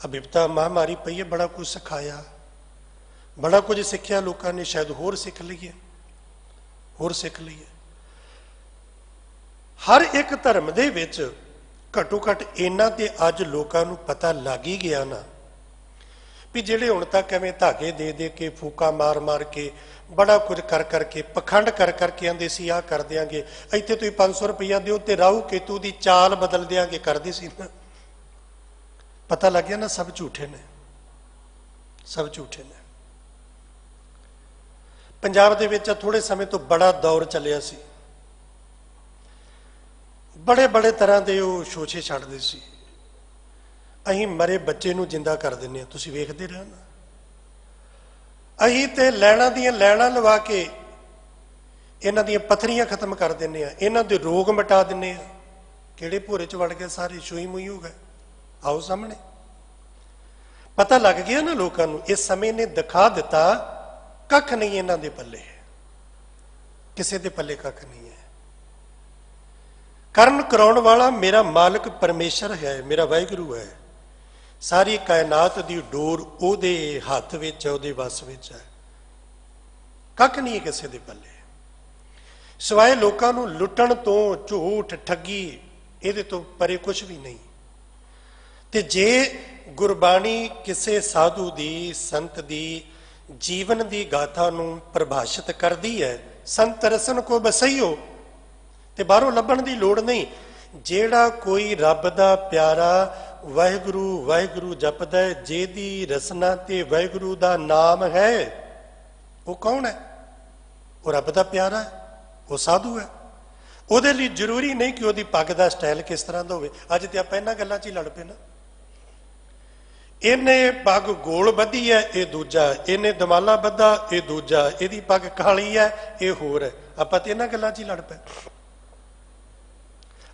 ਵਿਪਤਾ ਮਹਾਮਾਰੀ ਪਈ ਹੈ, ਬੜਾ ਕੁਝ ਸਿਖਾਇਆ, ਬੜਾ ਕੁਝ ਸਿੱਖਿਆ ਲੋਕਾਂ ਨੇ। ਸ਼ਾਇਦ ਹੋਰ ਸਿੱਖ ਲਈਏ, ਹੋਰ ਸਿੱਖ ਲਈਏ। ਹਰ ਇੱਕ ਧਰਮ ਦੇ ਵਿੱਚ ਘੱਟੋ ਘੱਟ ਇਹਨਾਂ ਤੇ ਅੱਜ ਲੋਕਾਂ ਨੂੰ ਪਤਾ ਲੱਗ ਹੀ ਗਿਆ ਨਾ ਵੀ ਜਿਹੜੇ ਹੁਣ ਤੱਕ ਐਵੇਂ ਧਾਗੇ ਦੇ ਦੇ ਕੇ, ਫੂਕਾ ਮਾਰ ਮਾਰ ਕੇ, ਬੜਾ ਕੁਝ ਕਰ ਕਰਕੇ, ਪਖੰਡ ਕਰ ਕਰਕੇ ਆਂਦੇ ਸੀ ਆਹ ਕਰ ਦਿਆਂਗੇ, ਇੱਥੇ ਤੁਸੀਂ 500 ਰੁਪਈਆ ਦਿਓ ਤੇ ਰਾਹੂ ਕੇਤੂ ਦੀ ਚਾਲ ਬਦਲ ਦਿਆਂਗੇ, ਕਰਦੇ ਸੀ ਨਾ। ਪਤਾ ਲੱਗ ਗਿਆ ਨਾ ਸਭ ਝੂਠੇ ਨੇ, ਸਭ ਝੂਠੇ ਨੇ। ਪੰਜਾਬ ਦੇ ਵਿੱਚ ਥੋੜੇ ਸਮੇਂ ਤੋਂ ਬੜਾ ਦੌਰ ਚੱਲਿਆ ਸੀ बड़े बड़े तरह के वो शोशे छड्डदे सी। असीं मरे बच्चे नूं जिंदा कर दिंदे हां, तुसीं वेखदे रहो ना। असीं ते लैणां दीयां लैणां लवा के इन्हां दीयां पत्थरियां खत्म कर दिंदे हां, इन्हां दे रोग मिटा दिंदे हां। किहड़े भोरे च वड़ गए सारे, छूई मुई हो गए। आओ सामने, पता लग गया ना लोगों नूं। इस समय ने दिखा दिता कख नहीं इन्हां दे पल्ले, किसी दे पल्ले कख नहीं है। करन कराउण वाला मेरा मालिक परमेश्वर है, मेरा वाहिगुरू है। सारी कायनात दी डोर ओहदे हत्थ विच, ओहदे वस विच है। कख नहीं है किसी दे पल्ले, सिवाए लोगों नूं लुट्टण तो, झूठ ठगी, इहदे तो परे कुछ भी नहीं। ते जे गुरबाणी किसी साधु दी, संत दी जीवन दी गाथा नूं परिभाषित करदी है, संत रसन को बसइयो, ते बाहरों लभण दी लोड़ नहीं। जेड़ा कोई रब दा प्यारा वाहिगुरू वाहिगुरू जपदा है, जेदी रसना ते वाहिगुरू दा नाम है, वो कौन है? वो रब दा प्यारा है, वो साधु है। ਉਹਦੇ ਲਈ ਜ਼ਰੂਰੀ नहीं कि ਉਹਦੀ ਪੱਗ ਦਾ ਸਟਾਈਲ ਕਿਸ ਤਰ੍ਹਾਂ ਦਾ ਹੋਵੇ। ਅੱਜ ਤੇ ਆਪਾਂ ਇਹਨਾਂ ਗੱਲਾਂ 'ਚ ਹੀ ਲੜ ਪਏ ਨਾ। ਇਹਨੇ ਪੱਗ ਗੋਲ ਬੱਧੀ ਹੈ, ਇਹ ਦੂਜਾ। ਇਹਨੇ ਦਮਾਲਾ ਬੱਧਾ, ਇਹ ਦੂਜਾ। ਇਹਦੀ ਪੱਗ ਕਾਲੀ ਹੈ, ਇਹ ਹੋਰ ਹੈ। ਆਪਾਂ ਤੇ ਇਹਨਾਂ ਗੱਲਾਂ 'ਚ ਹੀ ਲੜ ਪਏ।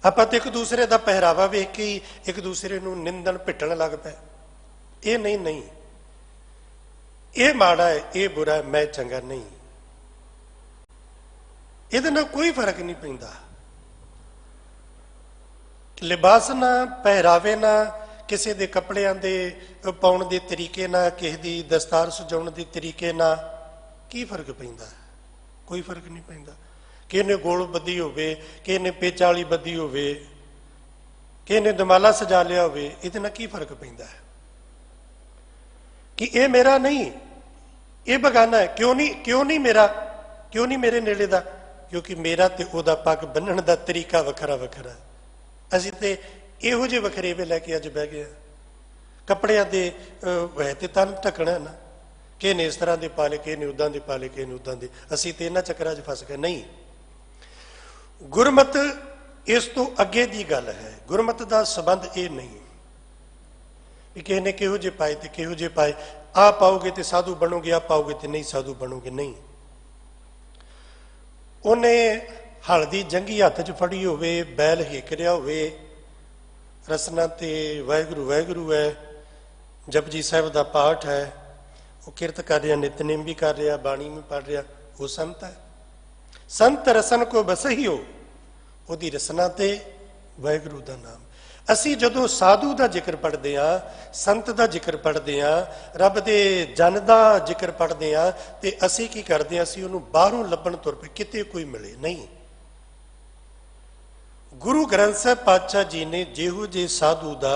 ਆਪਾਂ ਤੇ ਇੱਕ ਦੂਸਰੇ ਦਾ ਪਹਿਰਾਵਾ ਵੇਖ ਕੇ ਹੀ ਇੱਕ ਦੂਸਰੇ ਨੂੰ ਨਿੰਦਣ ਪਿੱਟਣ ਲੱਗ ਪਏ। ਇਹ ਨਹੀਂ, ਨਹੀਂ, ਇਹ ਮਾੜਾ ਹੈ, ਇਹ ਬੁਰਾ ਹੈ, ਮੈਂ ਚੰਗਾ ਨਹੀਂ। ਇਹਦੇ ਨਾਲ ਕੋਈ ਫਰਕ ਨਹੀਂ ਪੈਂਦਾ। ਲਿਬਾਸ ਨਾ, ਪਹਿਰਾਵੇ ਨਾ, ਕਿਸੇ ਦੇ ਕੱਪੜਿਆਂ ਦੇ ਪਾਉਣ ਦੇ ਤਰੀਕੇ ਨਾਲ, ਕਿਸੇ ਦੀ ਦਸਤਾਰ ਸਜਾਉਣ ਦੇ ਤਰੀਕੇ ਨਾਲ ਕੀ ਫਰਕ ਪੈਂਦਾ? ਕੋਈ ਫਰਕ ਨਹੀਂ ਪੈਂਦਾ। ਕਿਸੇ ਨੇ ਗੋਲ ਬੱਧੀ ਹੋਵੇ, ਕਿਸੇ ਨੇ ਪੇਚਾਂ ਵਾਲੀ ਬੱਧੀ ਹੋਵੇ, ਕਿਸੇ ਨੇ ਦਮਾਲਾ ਸਜਾ ਲਿਆ ਹੋਵੇ, ਇਹਦੇ ਨਾਲ ਕੀ ਫਰਕ ਪੈਂਦਾ? ਕਿ ਇਹ ਮੇਰਾ ਨਹੀਂ, ਇਹ ਬਗਾਨਾ ਹੈ। ਕਿਉਂ ਨਹੀਂ ਮੇਰਾ? ਕਿਉਂ ਨਹੀਂ ਮੇਰੇ ਨੇੜੇ ਦਾ? क्योंकि मेरा तो वह पग बन्नण का तरीका वखरा वखरा। असीं तो इहो जे वखरेवे लैके अज बह गए। कपड़िया के है तो तन ढकना ना, किसी ने इस तरह के पा ले, किसी ने उदां दे पा ले, किसी ने उदां दे। असीं तो इन्हां चक्करां 'च फस गए। नहीं, गुरमत इस तो अगे की गल है। गुरमत का संबंध ये नहीं कि किसी ने किहो जे पाए तो किहो जे पाए, आ पाओगे तो साधु बनोगे, आ पाओगे तो नहीं साधु बनोगे। नहीं, उन्हें हल्दी जंगी हथ च फड़ी होवे, बैल हेक रहा होवे, रसना ते वाहिगुरू वाहिगुरू है, जपजी साहिब का पाठ है, वो किरत कर रहा, नितनेम भी कर रहा, बाणी भी पढ़ रहा, वो संत है। संत रसन को बसही हो, उसकी रसना ते वाहिगुरू का नाम। असी जदों साधु का जिक्र पढ़ते हाँ, संत का जिक्र पढ़ते हाँ, रब के जन का जिक्र पढ़ते हाँ, तो असी की करते हैं? असी उन्होंने बाहरों लभण तुर पे, किते कोई मिले नहीं। गुरु ग्रंथ साहिब पातशाह जी ने जिहो जे साधु का,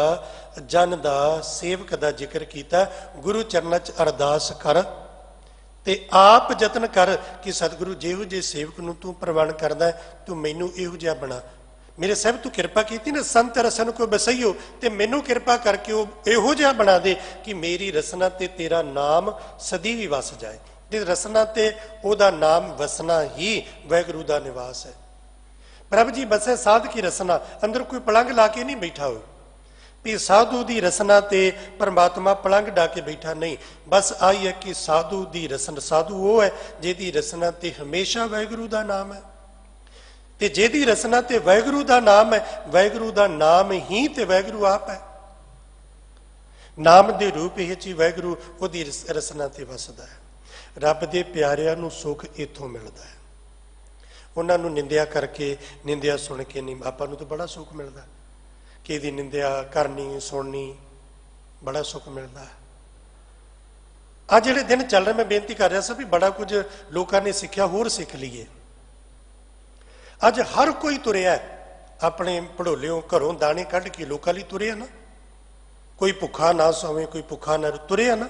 जन का, सेवक का जिक्र किया, गुरु चरणों च अरदास कर ते आप जतन कर कि सतगुरु जिहो जे सेवक नूं तू प्रवान करदा है, तू मैनू इहो जिहा बना। मेरे साहब तू किरपा की ना, संत रसन को बसइयो, ते मैनू किरपा करके वो इहो जिहा बना दे कि मेरी रसना ते तेरा नाम सदी भी वस जाए। ते रसना ते ओदा नाम वसना ही वाहिगुरू दा निवास है। प्रभ जी बसे साध की रसना, अंदर कोई पलंग ला के नहीं बैठा हो भी साधु दी रसना ते परमात्मा पलंग डा के बैठा। नहीं, बस आई है कि साधु दी रसन, साधु वो है जिहदी रसना ते हमेशा वाहिगुरू दा नाम है। ते जेदी रसना ते वाहिगुरू दा नाम है, वाहिगुरू दा नाम ही ते वाहिगुरू आप है। नाम दे रूप ही वाहिगुरू उहदी रसना ते वसदा है। रब दे प्यारिਆਂ ਨੂੰ सुख इत्थों मिलता है। उन्हां नूं निंदिया करके, निंदिया सुन के नहीं, आपां नूं तो बड़ा सुख मिलता है कि इहदी निंदिया करनी, सुननी, बड़ा सुख मिलता है। आ जिहड़े दिन चल रहे, मैं बेनती कर रहा सा भी बड़ा कुछ लोगों ने सीखिया, होर सीख लीए। अज हर कोई तुरिया अपने भड़ोलियों घरों दाने कढ़ के लोगों लिए तुरिया ना। कोई भुखा ना सोवे, कोई भुखा ना तुरिया ना।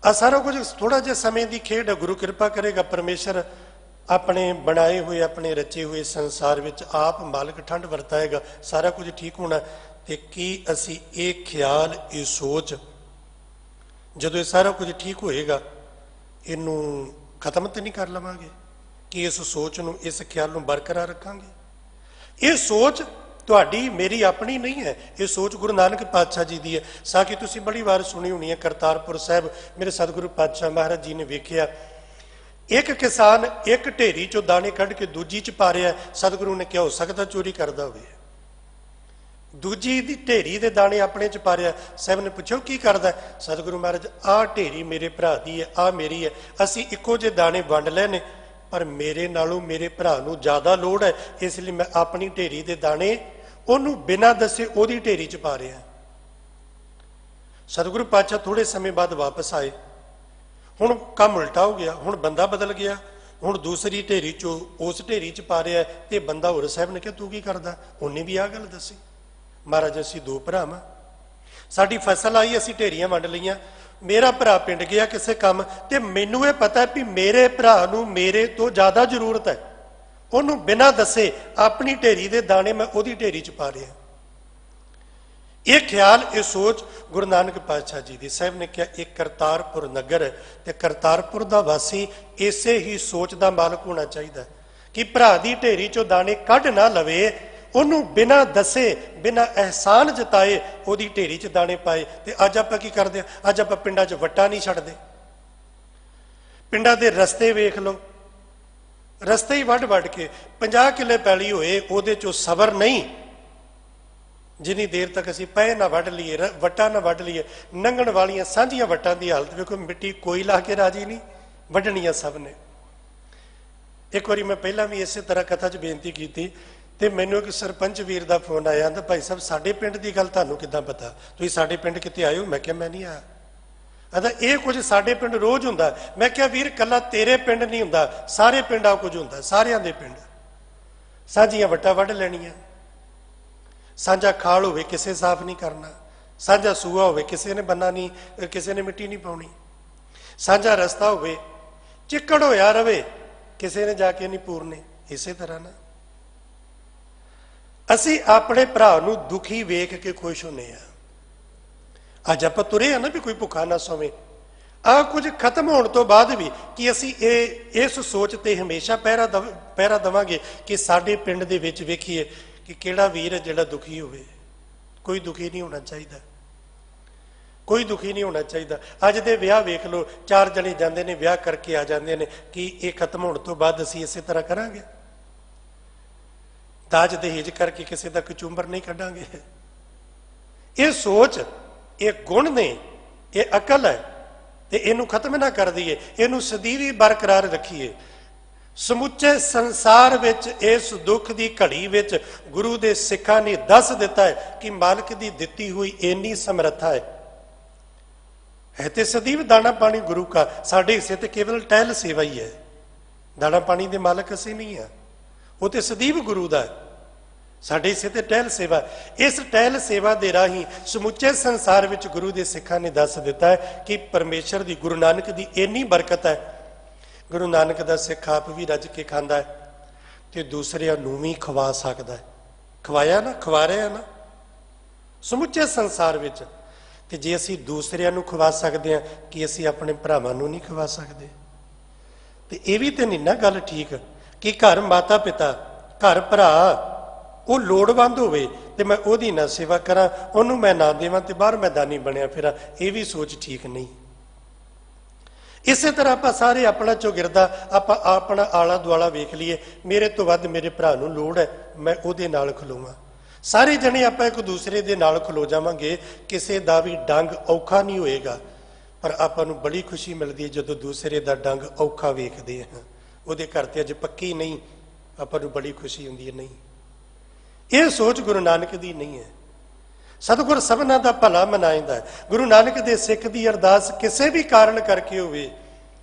आ सारा कुछ थोड़ा जिहा समय की खेड है। गुरु कृपा करेगा, परमेश्वर अपने बनाए हुए, अपने रचे हुए संसार विच आप मालिक ठंड वरताएगा, सारा कुछ ठीक होना। तो की असी ये ख्याल, ये सोच, जदों सारा कुछ ठीक होएगा, इनू खत्म तो नहीं कर लवांगे कि इस सोच नूं, इस ख्याल नूं बरकरार रखांगे? ਇਹ ਸੋਚ ਤੁਹਾਡੀ ਮੇਰੀ ਆਪਣੀ ਨਹੀਂ ਹੈ, ਇਹ ਸੋਚ ਗੁਰੂ ਨਾਨਕ ਪਾਤਸ਼ਾਹ ਜੀ ਦੀ ਹੈ। ਸਾਖੀ ਤੁਸੀਂ ਬੜੀ ਵਾਰ ਸੁਣੀ ਹੋਣੀ ਹੈ, ਕਰਤਾਰਪੁਰ ਸਾਹਿਬ ਮੇਰੇ ਸਤਿਗੁਰੂ ਪਾਤਸ਼ਾਹ ਮਹਾਰਾਜ ਜੀ ਨੇ ਵੇਖਿਆ, ਇੱਕ ਕਿਸਾਨ ਇੱਕ ਢੇਰੀ ਚੋਂ ਦਾਣੇ ਕੱਢ ਕੇ ਦੂਜੀ ਚ ਪਾ ਰਿਹਾ। ਸਤਿਗੁਰੂ ਨੇ ਕਿਹਾ ਹੋ ਸਕਦਾ ਚੋਰੀ ਕਰਦਾ ਹੋਵੇ, ਦੂਜੀ ਦੀ ਢੇਰੀ ਦੇ ਦਾਣੇ ਆਪਣੇ ਚ ਪਾ ਰਿਹਾ। ਸਾਹਿਬ ਨੇ ਪੁੱਛਿਆ ਕੀ ਕਰਦਾ? ਸਤਿਗੁਰੂ ਮਹਾਰਾਜ, ਆਹ ਢੇਰੀ ਮੇਰੇ ਭਰਾ ਦੀ ਹੈ, ਆਹ ਮੇਰੀ ਹੈ, ਅਸੀਂ ਇੱਕੋ ਜਿਹੇ ਦਾਣੇ ਵੰਡ ਲਏ ਨੇ, ਪਰ ਮੇਰੇ ਨਾਲੋਂ ਮੇਰੇ ਭਰਾ ਨੂੰ ਜ਼ਿਆਦਾ ਲੋੜ ਹੈ, ਇਸ ਲਈ ਮੈਂ ਆਪਣੀ ਢੇਰੀ ਦੇ ਦਾਣੇ ਉਹਨੂੰ ਬਿਨਾਂ ਦੱਸੇ ਉਹਦੀ ਢੇਰੀ ਚ ਪਾ ਰਿਹਾ। ਸਤਿਗੁਰੂ ਪਾਤਸ਼ਾਹ ਥੋੜੇ ਸਮੇਂ ਬਾਅਦ ਵਾਪਸ ਆਏ। ਹੁਣ ਕੰਮ ਉਲਟਾ ਹੋ ਗਿਆ, ਹੁਣ ਬੰਦਾ ਬਦਲ ਗਿਆ, ਹੁਣ ਦੂਸਰੀ ਢੇਰੀ ਚੋਂ ਉਸ ਢੇਰੀ ਚ ਪਾ ਰਿਹਾ ਤੇ ਬੰਦਾ ਹੋਰ। ਸਾਹਿਬ ਨੇ ਕਿਹਾ ਤੂੰ ਕੀ ਕਰਦਾ? ਉਹਨੇ ਵੀ ਆਹ ਗੱਲ ਦੱਸੀ, ਮਹਾਰਾਜ ਅਸੀਂ ਦੋ ਭਰਾ ਵਾਂ, ਸਾਡੀ ਫਸਲ ਆਈ, ਅਸੀਂ ਢੇਰੀਆਂ ਵੰਡ ਲਈਆਂ, ਮੇਰਾ ਭਰਾ ਪਿੰਡ ਗਿਆ ਕਿਸੇ ਕੰਮ ਤੇ ਮੈਨੂੰ ਇਹ ਪਤਾ ਵੀ ਮੇਰੇ ਭਰਾ ਨੂੰ ਮੇਰੇ ਤੋਂ ਜ਼ਿਆਦਾ ਜ਼ਰੂਰਤ ਹੈ, ਉਹਨੂੰ ਬਿਨਾਂ ਦੱਸੇ ਆਪਣੀ ਢੇਰੀ ਦੇ ਦਾਣੇ ਮੈਂ ਉਹਦੀ ਢੇਰੀ ਚ ਪਾ ਰਿਹਾ। ਇਹ ਖਿਆਲ, ਇਹ ਸੋਚ ਗੁਰੂ ਨਾਨਕ ਪਾਤਸ਼ਾਹ ਜੀ ਦੀ। ਸਾਹਿਬ ਨੇ ਕਿਹਾ ਇਹ ਕਰਤਾਰਪੁਰ ਨਗਰ ਤੇ ਕਰਤਾਰਪੁਰ ਦਾ ਵਾਸੀ ਇਸੇ ਹੀ ਸੋਚ ਦਾ ਮਾਲਕ ਹੋਣਾ ਚਾਹੀਦਾ ਕਿ ਭਰਾ ਦੀ ਢੇਰੀ ਚੋਂ ਦਾਣੇ ਕੱਢ ਨਾ ਲਵੇ, ਉਹਨੂੰ ਬਿਨਾਂ ਦੱਸੇ ਬਿਨਾਂ ਅਹਿਸਾਨ ਜਤਾਏ ਉਹਦੀ ਢੇਰੀ ਚ ਦਾਣੇ ਪਾਏ। ਤੇ ਅੱਜ ਆਪਾਂ ਕੀ ਕਰਦੇ ਹਾਂ? ਅੱਜ ਆਪਾਂ ਪਿੰਡਾਂ ਚ ਵੱਟਾਂ ਨਹੀਂ ਛੱਡਦੇ। ਪਿੰਡਾਂ ਦੇ ਰਸਤੇ ਵੇਖ ਲਓ, ਰਸਤੇ ਹੀ ਵੱਢ ਵੱਢ ਕੇ 50 ਕਿੱਲੇ ਪੈਲੀ ਹੋਏ, ਉਹਦੇ ਚੋਂ ਸਬਰ ਨਹੀਂ ਜਿੰਨੀ ਦੇਰ ਤੱਕ ਅਸੀਂ ਪਏ ਨਾ ਵੱਢ ਲਈਏ, ਵੱਟਾਂ ਨਾ ਵੱਢ ਲਈਏ। ਲੰਘਣ ਵਾਲੀਆਂ ਸਾਂਝੀਆਂ ਵੱਟਾਂ ਦੀ ਹਾਲਤ ਵੇਖੋ, ਮਿੱਟੀ ਕੋਈ ਲਾ ਕੇ ਰਾਜੀ ਨਹੀਂ, ਵੱਢਣੀਆਂ ਸਭ ਨੇ। ਇੱਕ ਵਾਰੀ ਮੈਂ ਪਹਿਲਾਂ ਵੀ ਇਸੇ ਤਰ੍ਹਾਂ ਕਥਾ 'ਚ ਬੇਨਤੀ ਕੀਤੀ ਤੇ ਮੈਨੂੰ ਇੱਕ ਸਰਪੰਚ ਵੀਰ ਦਾ ਫੋਨ ਆਇਆ, ਕਹਿੰਦਾ ਭਾਈ ਸਾਹਿਬ ਸਾਡੇ ਪਿੰਡ ਦੀ ਗੱਲ ਤੁਹਾਨੂੰ ਕਿੱਦਾਂ ਪਤਾ? ਤੁਸੀਂ ਸਾਡੇ ਪਿੰਡ ਕਿਤੇ ਆਏ ਹੋ? ਮੈਂ ਕਿਹਾ ਮੈਂ ਨਹੀਂ ਆਇਆ। ਕਹਿੰਦਾ ਇਹ ਕੁਝ ਸਾਡੇ ਪਿੰਡ ਰੋਜ਼ ਹੁੰਦਾ। ਮੈਂ ਕਿਹਾ ਵੀਰ ਕੱਲਾ ਤੇਰੇ ਪਿੰਡ ਨਹੀਂ ਹੁੰਦਾ, ਸਾਰੇ ਪਿੰਡਾਂ ਕੁਝ ਹੁੰਦਾ, ਸਾਰਿਆਂ ਦੇ ਪਿੰਡ ਸਾਂਝੀਆਂ ਵੱਟਾਂ ਵੱਢ ਲੈਣੀਆਂ। ਸਾਂਝਾ ਖਾਲ ਹੋਵੇ ਕਿਸੇ ਸਾਫ਼ ਨਹੀਂ ਕਰਨਾ, ਸਾਂਝਾ ਸੂਆ ਹੋਵੇ ਕਿਸੇ ਨੇ ਬੰਨਾ ਨਹੀਂ, ਕਿਸੇ ਨੇ ਮਿੱਟੀ ਨਹੀਂ ਪਾਉਣੀ, ਸਾਂਝਾ ਰਸਤਾ ਹੋਵੇ ਚਿੱਕੜ ਹੋਇਆ ਰਵੇ ਕਿਸੇ ਨੇ ਜਾ ਕੇ ਨਹੀਂ ਪੂਰਨੇ। ਇਸੇ ਤਰ੍ਹਾਂ ਨਾ ਅਸੀਂ ਆਪਣੇ ਭਰਾ ਨੂੰ ਦੁਖੀ ਵੇਖ ਕੇ ਖੁਸ਼ ਹੁੰਦੇ ਆ। ਅੱਜ ਆਪਾਂ ਤੁਰੇ ਆ ਨਾ ਵੀ ਕੋਈ ਭੁੱਖਾ ਨਾ ਸੋਵੇ। ਆਹ ਕੁਝ ਖਤਮ ਹੋਣ ਤੋਂ ਬਾਅਦ ਵੀ ਕਿ ਅਸੀਂ ਇਸ ਸੋਚ ਤੇ ਹਮੇਸ਼ਾ ਪਹਿਰਾ ਦੇਵਾਂਗੇ ਕਿ ਸਾਡੇ ਪਿੰਡ ਦੇ ਵਿੱਚ ਵੇਖੀਏ ਕਿ ਕਿਹੜਾ ਵੀਰ ਹੈ ਜਿਹੜਾ ਦੁਖੀ ਹੋਵੇ। ਕੋਈ ਦੁਖੀ ਨਹੀਂ ਹੋਣਾ ਚਾਹੀਦਾ, ਕੋਈ ਦੁਖੀ ਨਹੀਂ ਹੋਣਾ ਚਾਹੀਦਾ। ਅੱਜ ਦੇ ਵਿਆਹ ਵੇਖ ਲਓ, 4 ਜਣੇ ਜਾਂਦੇ ਨੇ ਵਿਆਹ ਕਰਕੇ ਆ ਜਾਂਦੇ ਨੇ ਕਿ ਇਹ ਖਤਮ ਹੋਣ ਤੋਂ ਬਾਅਦ ਅਸੀਂ ਇਸੇ ਤਰ੍ਹਾਂ ਕਰਾਂਗੇ? ਦਾਜ ਦਹੇਜ ਕਰਕੇ ਕਿਸੇ ਦਾ ਕਚੂੰਬਰ ਨਹੀਂ ਕੱਢਾਂਗੇ। ਇਹ ਸੋਚ, ਇਹ ਗੁਣ ਨੇ, ਇਹ ਅਕਲ ਹੈ ਤੇ ਇਹਨੂੰ ਖਤਮ ਨਾ ਕਰ ਦਈਏ, ਇਹਨੂੰ ਸਦੀਵੀ ਬਰਕਰਾਰ ਰੱਖੀਏ। ਸਮੁੱਚੇ ਸੰਸਾਰ ਵਿੱਚ ਇਸ ਦੁੱਖ ਦੀ ਘੜੀ ਵਿੱਚ ਗੁਰੂ ਦੇ ਸਿੱਖਾਂ ਨੇ ਦੱਸ ਦਿੱਤਾ ਹੈ ਕਿ ਮਾਲਕ ਦੀ ਦਿੱਤੀ ਹੋਈ ਇੰਨੀ ਸਮਰੱਥਾ ਹੈ ਤੇ ਸਦੀਵ ਦਾਣਾ ਪਾਣੀ ਗੁਰੂ ਕਾ, ਸਾਡੇ ਹਿੱਸੇ ਤੇ ਕੇਵਲ ਟਹਿਲ ਸੇਵਾ ਹੀ ਹੈ। ਦਾਣਾ ਪਾਣੀ ਦੇ ਮਾਲਕ ਅਸੀਂ ਨਹੀਂ ਆ, ਉਹ ਤੇ ਸਦੀਵ ਗੁਰੂ ਦਾ ਹੈ। ਸਾਡੇ ਹਿੱਸੇ ਤੇ ਟਹਿਲ ਸੇਵਾ। ਇਸ ਟਹਿਲ ਸੇਵਾ ਦੇ ਰਾਹੀਂ ਸਮੁੱਚੇ ਸੰਸਾਰ ਵਿੱਚ ਗੁਰੂ ਦੇ ਸਿੱਖਾਂ ਨੇ ਦੱਸ ਦਿੱਤਾ ਹੈ ਕਿ ਪਰਮੇਸ਼ਰ ਦੀ, ਗੁਰੂ ਨਾਨਕ ਦੀ ਇੰਨੀ ਬਰਕਤ ਹੈ। ਗੁਰੂ ਨਾਨਕ ਦਾ ਸਿੱਖ ਆਪ ਵੀ ਰੱਜ ਕੇ ਖਾਂਦਾ ਹੈ ਤੇ ਦੂਸਰਿਆਂ ਨੂੰ ਵੀ ਖਵਾ ਸਕਦਾ ਹੈ। ਖਵਾਇਆ ਨਾ, ਖਵਾ ਰਿਹਾ ਨਾ ਸਮੁੱਚੇ ਸੰਸਾਰ ਵਿੱਚ। ਤੇ ਜੇ ਅਸੀਂ ਦੂਸਰਿਆਂ ਨੂੰ ਖਵਾ ਸਕਦੇ ਹਾਂ ਕਿ ਅਸੀਂ ਆਪਣੇ ਭਰਾਵਾਂ ਨੂੰ ਨਹੀਂ ਖਵਾ ਸਕਦੇ? ਤੇ ਇਹ ਵੀ ਤੇ ਨਹੀਂ ਨਾ ਗੱਲ ਠੀਕ ਕਿ ਘਰ ਮਾਤਾ ਪਿਤਾ, ਘਰ ਭਰਾ ਉਹ ਲੋੜਵੰਦ ਹੋਵੇ ਤੇ ਮੈਂ ਉਹਦੀ ਨਾ ਸੇਵਾ ਕਰਾਂ, ਉਹਨੂੰ ਮੈਂ ਨਾ ਦੇਵਾਂ ਤੇ ਬਾਹਰ ਮੈਦਾਨੀ ਬਣਿਆ ਫਿਰਾਂ। ਇਹ ਵੀ ਸੋਚ ਠੀਕ ਨਹੀਂ। ਇਸੇ ਤਰ੍ਹਾਂ ਆਪਾਂ ਸਾਰੇ ਆਪਣਾ ਚੌਗਿਰਦਾ, ਆਪਾਂ ਆਪਣਾ ਆਲਾ ਦੁਆਲਾ ਵੇਖ ਲਈਏ, ਮੇਰੇ ਤੋਂ ਵੱਧ ਮੇਰੇ ਭਰਾ ਨੂੰ ਲੋੜ ਹੈ, ਮੈਂ ਉਹਦੇ ਨਾਲ ਖਲੋਵਾਂ। ਸਾਰੇ ਜਣੇ ਆਪਾਂ ਇੱਕ ਦੂਸਰੇ ਦੇ ਨਾਲ ਖਲੋ ਜਾਵਾਂਗੇ, ਕਿਸੇ ਦਾ ਵੀ ਡੰਗ ਔਖਾ ਨਹੀਂ ਹੋਏਗਾ। ਪਰ ਆਪਾਂ ਨੂੰ ਬੜੀ ਖੁਸ਼ੀ ਮਿਲਦੀ ਹੈ ਜਦੋਂ ਦੂਸਰੇ ਦਾ ਡੰਗ ਔਖਾ ਵੇਖਦੇ ਹਾਂ। ਉਹਦੇ ਘਰ ਤੇ ਅੱਜ ਪੱਕੀ ਨਹੀਂ, ਆਪਾਂ ਨੂੰ ਬੜੀ ਖੁਸ਼ੀ ਹੁੰਦੀ ਹੈ। ਨਹੀਂ, ਇਹ ਸੋਚ ਗੁਰੂ ਨਾਨਕ ਦੀ ਨਹੀਂ ਹੈ। ਸਤਿਗੁਰ ਸਭਨਾਂ ਦਾ ਭਲਾ ਮਨਾਇਂਦਾ ਹੈ। ਗੁਰੂ ਨਾਨਕ ਦੇ ਸਿੱਖ ਦੀ ਅਰਦਾਸ ਕਿਸੇ ਵੀ ਕਾਰਨ ਕਰਕੇ ਹੋਵੇ,